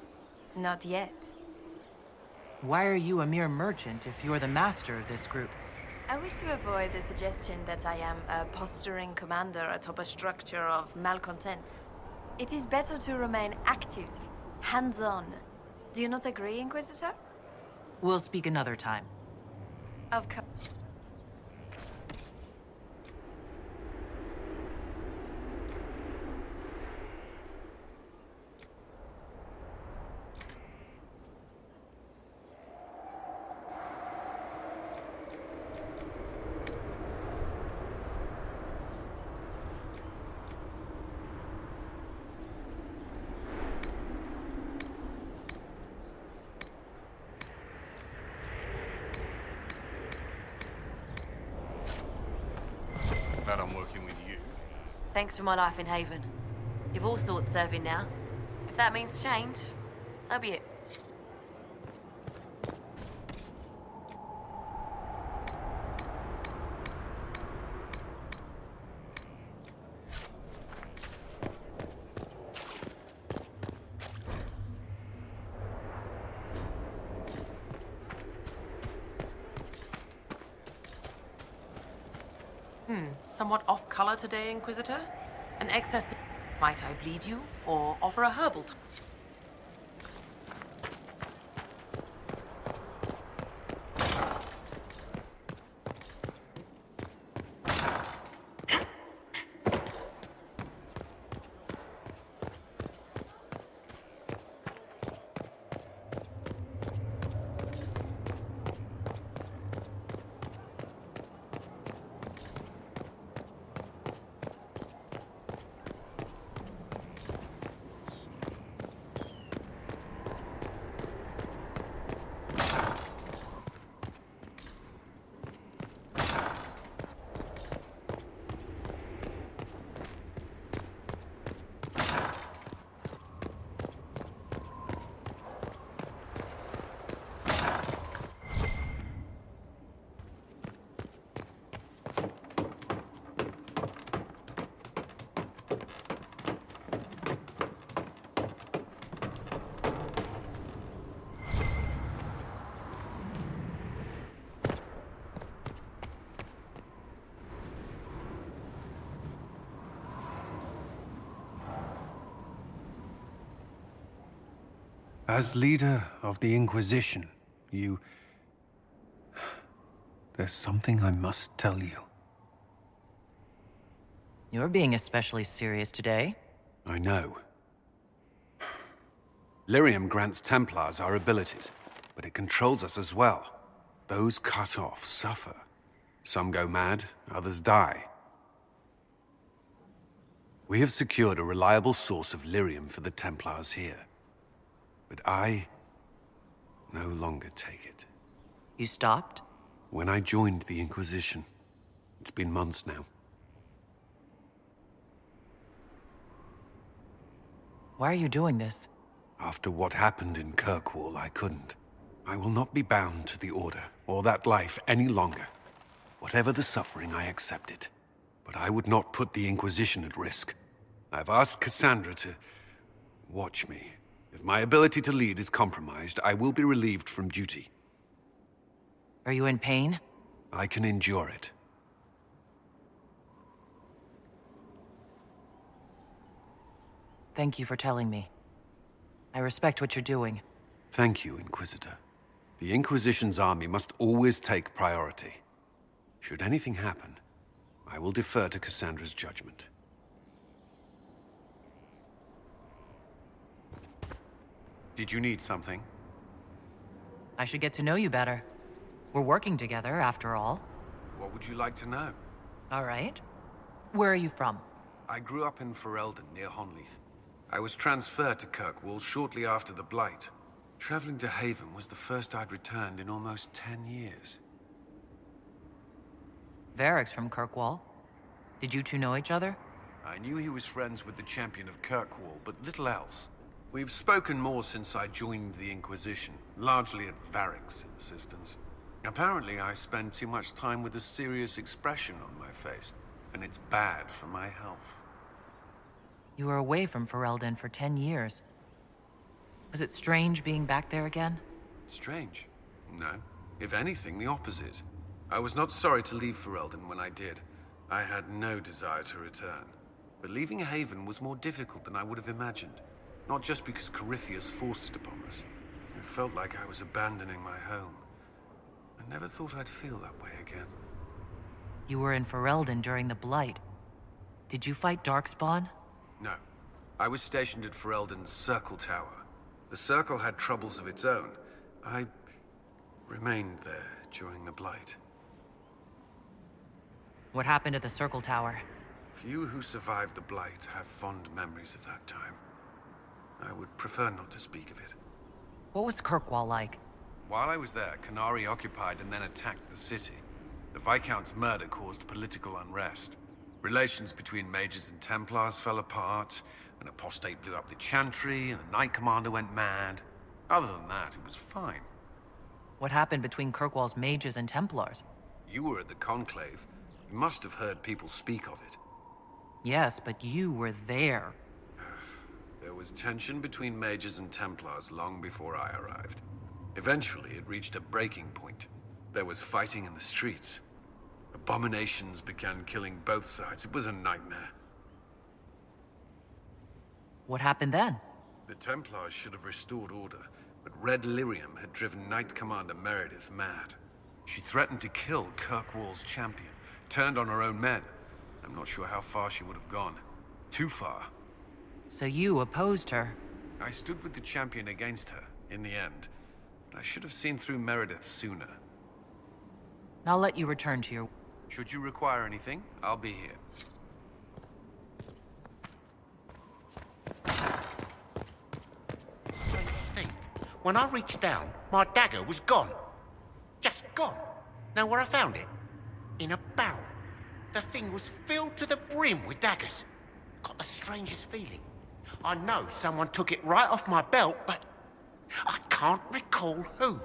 S13: not yet.
S2: Why are you a mere merchant if you're the master of this group?
S13: I wish to avoid the suggestion that I am a posturing commander atop a structure of malcontents. It is better to remain active, hands-on. Do you not agree, Inquisitor?
S2: We'll speak another time.
S13: Of course.
S20: Glad I'm working with you.
S6: Thanks for my life in Haven. You've all sorts serving now. If that means change, so be it.
S2: Somewhat off-color today, Inquisitor? An excess... Might I bleed you, or offer a herbal...
S12: As leader of the Inquisition, you... There's something I must tell you.
S2: You're being especially serious today.
S12: I know. Lyrium grants Templars our abilities, but it controls us as well. Those cut off suffer. Some go mad, others die. We have secured a reliable source of Lyrium for the Templars here. But I no longer take it.
S2: You stopped?
S12: When I joined the Inquisition. It's been months now.
S2: Why are you doing this?
S12: After what happened in Kirkwall, I couldn't. I will not be bound to the Order, or that life any longer. Whatever the suffering, I accept it. But I would not put the Inquisition at risk. I've asked Cassandra to watch me. If my ability to lead is compromised, I will be relieved from duty.
S2: Are you in pain?
S12: I can endure it.
S2: Thank you for telling me. I respect what you're doing.
S12: Thank you, Inquisitor. The Inquisition's army must always take priority. Should anything happen, I will defer to Cassandra's judgment. Did you need something?
S2: I should get to know you better. We're working together, after all.
S12: What would you like to know?
S2: All right. Where are you from?
S12: I grew up in Ferelden, near Honleith. I was transferred to Kirkwall shortly after the Blight. Traveling to Haven was the first I'd returned in almost 10 years.
S2: Varric's from Kirkwall. Did you two know each other?
S12: I knew he was friends with the Champion of Kirkwall, but little else. We've spoken more since I joined the Inquisition, largely at Varric's insistence. Apparently, I spend too much time with a serious expression on my face, and it's bad for my health.
S2: You were away from Ferelden for 10 years. Was it strange being back there again?
S12: Strange? No. If anything, the opposite. I was not sorry to leave Ferelden when I did. I had no desire to return. But leaving Haven was more difficult than I would have imagined. Not just because Corypheus forced it upon us. It felt like I was abandoning my home. I never thought I'd feel that way again.
S2: You were in Ferelden during the Blight. Did you fight Darkspawn?
S12: No. I was stationed at Ferelden's Circle Tower. The Circle had troubles of its own. I remained there during the Blight.
S2: What happened at the Circle Tower?
S12: Few who survived the Blight have fond memories of that time. I would prefer not to speak of it.
S2: What was Kirkwall like?
S12: While I was there, Canary occupied and then attacked the city. The Viscount's murder caused political unrest. Relations between mages and Templars fell apart, an apostate blew up the Chantry, and the Knight Commander went mad. Other than that, it was fine.
S2: What happened between Kirkwall's mages and Templars?
S12: You were at the Conclave. You must have heard people speak of it.
S2: Yes, but you were there.
S12: There was tension between mages and Templars long before I arrived. Eventually, it reached a breaking point. There was fighting in the streets. Abominations began killing both sides. It was a nightmare.
S2: What happened then?
S12: The Templars should have restored order, but Red Lyrium had driven Knight Commander Meredith mad. She threatened to kill Kirkwall's champion, turned on her own men. I'm not sure how far she would have gone. Too far.
S2: So you opposed her?
S12: I stood with the champion against her, in the end. But I should have seen through Meredith sooner.
S2: I'll let you return to your...
S12: Should you require anything, I'll be here.
S15: Strangest thing. When I reached down, my dagger was gone. Just gone. Know where I found it? In a barrel. The thing was filled to the brim with daggers. Got the strangest feeling. I know someone took it right off my belt, but I can't recall who.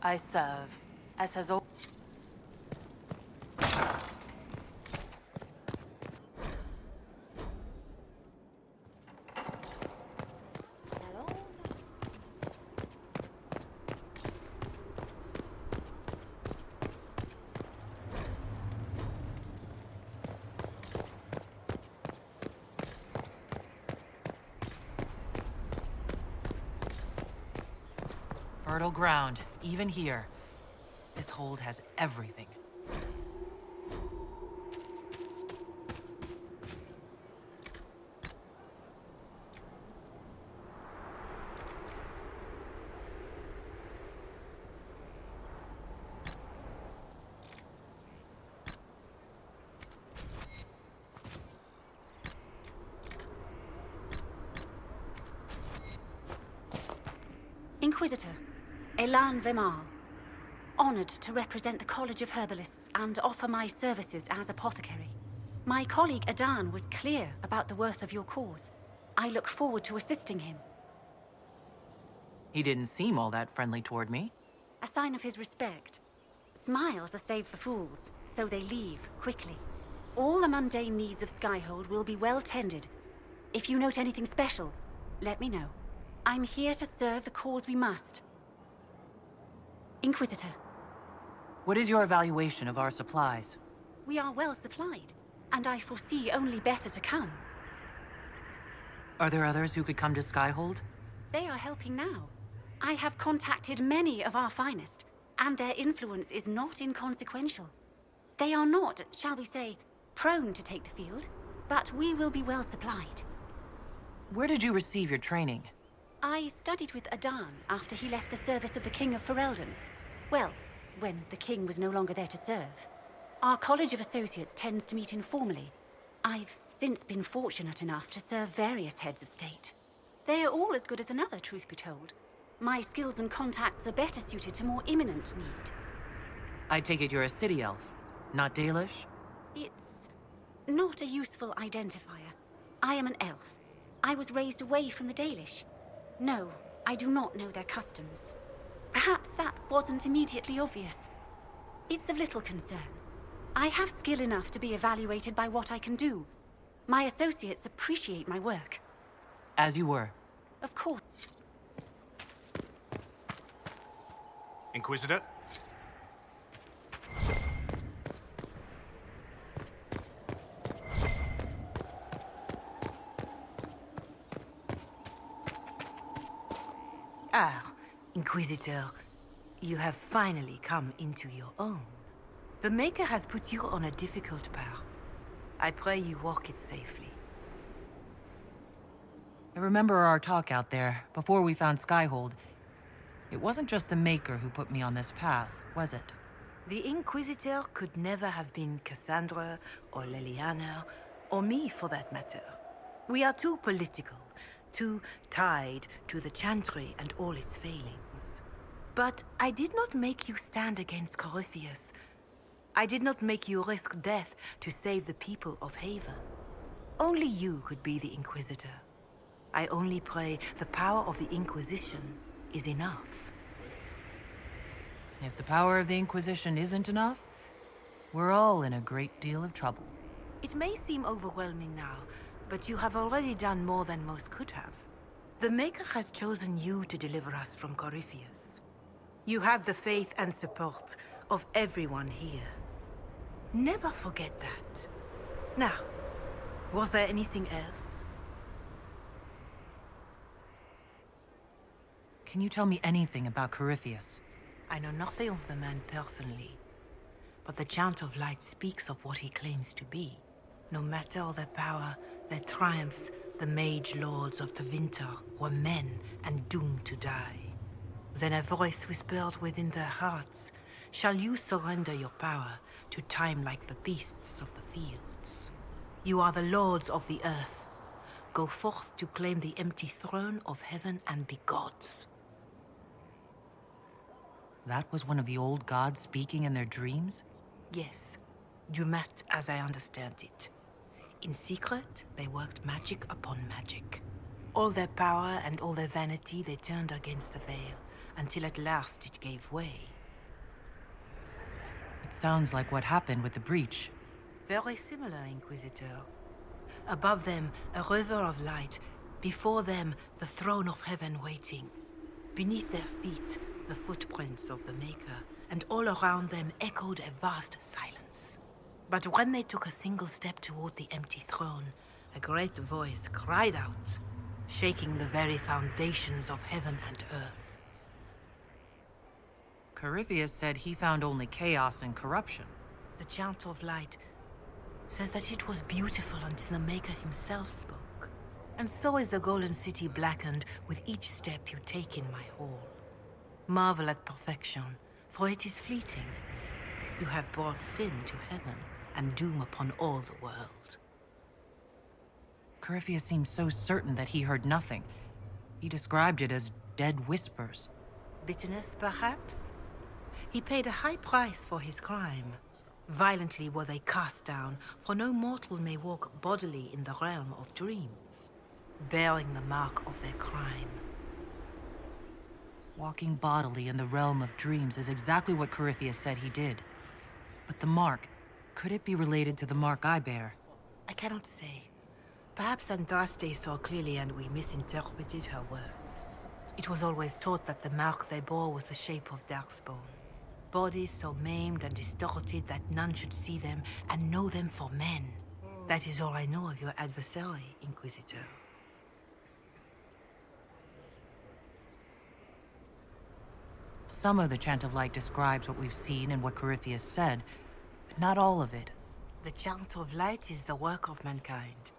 S2: I serve, as has all... Fertile ground, even here. This hold has everything.
S16: Inquisitor, Elan Vemal. Honored to represent the College of Herbalists and offer my services as apothecary. My colleague Adan was clear about the worth of your cause. I look forward to assisting him.
S2: He didn't seem all that friendly toward me.
S16: A sign of his respect. Smiles are saved for fools, so they leave quickly. All the mundane needs of Skyhold will be well tended. If you note anything special, let me know. I'm here to serve the cause we must. Inquisitor.
S2: What is your evaluation of our supplies?
S16: We are well supplied, and I foresee only better to come.
S2: Are there others who could come to Skyhold?
S16: They are helping now. I have contacted many of our finest, and their influence is not inconsequential. They are not, shall we say, prone to take the field, but we will be well supplied.
S2: Where did you receive your training?
S16: I studied with Adan after he left the service of the King of Ferelden. Well, when the king was no longer there to serve. Our College of Associates tends to meet informally. I've since been fortunate enough to serve various heads of state. They are all as good as another, truth be told. My skills and contacts are better suited to more imminent need.
S2: I take it you're a city elf, not Dalish?
S16: It's not a useful identifier. I am an elf. I was raised away from the Dalish. No, I do not know their customs. Perhaps that wasn't immediately obvious. It's of little concern. I have skill enough to be evaluated by what I can do. My associates appreciate my work.
S2: As you were.
S16: Of course.
S10: Inquisitor?
S17: Ah, Inquisitor, you have finally come into your own. The Maker has put you on a difficult path. I pray you walk it safely.
S2: I remember our talk out there, before we found Skyhold. It wasn't just the Maker who put me on this path, was it?
S17: The Inquisitor could never have been Cassandra, or Leliana, or me for that matter. We are too political, too tied to the Chantry and all its failings. But I did not make you stand against Corypheus. I did not make you risk death to save the people of Haven. Only you could be the Inquisitor. I only pray the power of the Inquisition is enough.
S2: If the power of the Inquisition isn't enough, we're all in a great deal of trouble.
S17: It may seem overwhelming now, but you have already done more than most could have. The Maker has chosen you to deliver us from Corypheus. You have the faith and support of everyone here. Never forget that. Now, was there anything else?
S2: Can you tell me anything about Corypheus?
S17: I know nothing of the man personally, but the Chant of Light speaks of what he claims to be. No matter their power, their triumphs, the mage lords of Tevinter were men and doomed to die. Then a voice whispered within their hearts, "Shall you surrender your power to time like the beasts of the fields? You are the lords of the earth. Go forth to claim the empty throne of heaven and be gods."
S2: That was one of the old gods speaking in their dreams?
S17: Yes, Dumat as I understand it. In secret, they worked magic upon magic. All their power and all their vanity they turned against the veil, until at last it gave way.
S2: It sounds like what happened with the breach.
S17: Very similar, Inquisitor. Above them, a river of light. Before them, the throne of heaven waiting. Beneath their feet, the footprints of the Maker, and all around them echoed a vast silence. But when they took a single step toward the empty throne, a great voice cried out, shaking the very foundations of heaven and earth.
S2: Corypheus said he found only chaos and corruption.
S17: The Chant of Light says that it was beautiful until the Maker himself spoke. And so is the Golden City blackened with each step you take in my hall. Marvel at perfection, for it is fleeting. You have brought sin to heaven and doom upon all the world.
S2: Corypheus seemed so certain that he heard nothing. He described it as dead whispers.
S17: Bitterness, perhaps? He paid a high price for his crime. Violently were they cast down, for no mortal may walk bodily in the realm of dreams, bearing the mark of their crime.
S2: Walking bodily in the realm of dreams is exactly what Corypheus said he did. But the mark, could it be related to the mark I bear?
S17: I cannot say. Perhaps Andraste saw clearly and we misinterpreted her words. It was always taught that the mark they bore was the shape of darkspawn. Bodies so maimed and distorted that none should see them and know them for men. That is all I know of your adversary, Inquisitor.
S2: Some of the Chant of Light describes what we've seen and what Corypheus said, but not all of it.
S17: The Chant of Light is the work of mankind.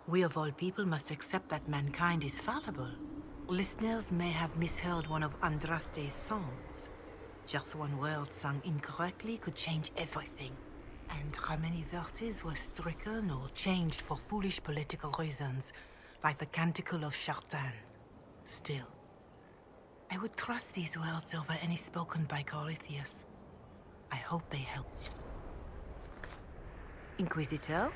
S17: We of all people must accept that mankind is fallible. Listeners may have misheard one of Andraste's songs. Just one word sung incorrectly could change everything. And how many verses were stricken or changed for foolish political reasons, like the Canticle of Chartan. Still, I would trust these words over any spoken by Corypheus. I hope they help. Inquisitor?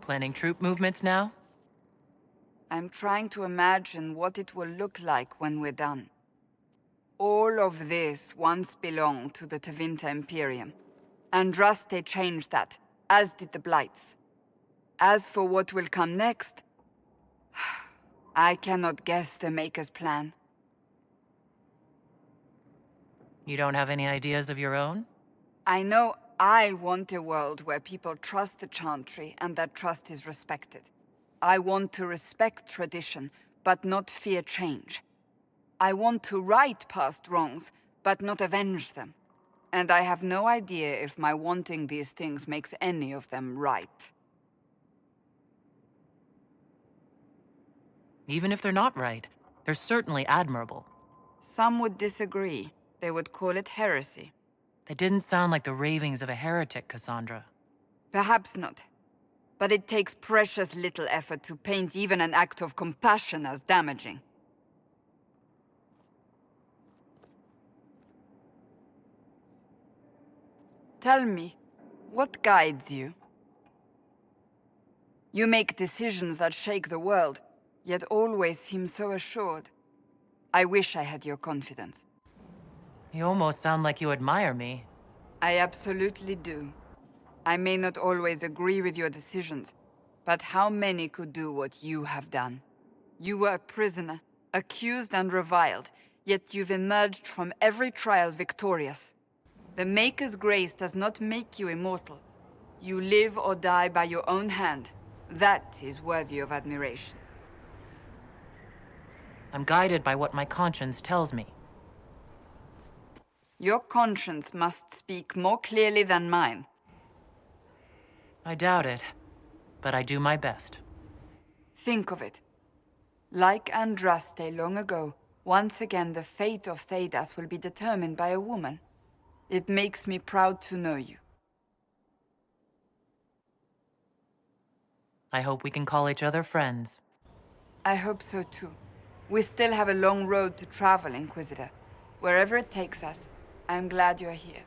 S2: Planning troop movements now?
S11: I'm trying to imagine what it will look like when we're done. All of this once belonged to the Tevinter Imperium. Andraste changed that, as did the Blights. As for what will come next, I cannot guess the Maker's plan.
S2: You don't have any ideas of your own?
S11: I know I want a world where people trust the Chantry and that trust is respected. I want to respect tradition, but not fear change. I want to right past wrongs, but not avenge them. And I have no idea if my wanting these things makes any of them right.
S2: Even if they're not right, they're certainly admirable.
S11: Some would disagree. They would call it heresy.
S2: That didn't sound like the ravings of a heretic, Cassandra.
S11: Perhaps not. But it takes precious little effort to paint even an act of compassion as damaging. Tell me, what guides you? You make decisions that shake the world, yet always seem so assured. I wish I had your confidence.
S2: You almost sound like you admire me.
S11: I absolutely do. I may not always agree with your decisions, but how many could do what you have done? You were a prisoner, accused and reviled, yet you've emerged from every trial victorious. The Maker's grace does not make you immortal. You live or die by your own hand. That is worthy of admiration.
S2: I'm guided by what my conscience tells me.
S11: Your conscience must speak more clearly than mine.
S2: I doubt it, but I do my best.
S11: Think of it. Like Andraste long ago, once again the fate of Thedas will be determined by a woman. It makes me proud to know you.
S2: I hope we can call each other friends.
S11: I hope so too. We still have a long road to travel, Inquisitor. Wherever it takes us, I am glad you're here.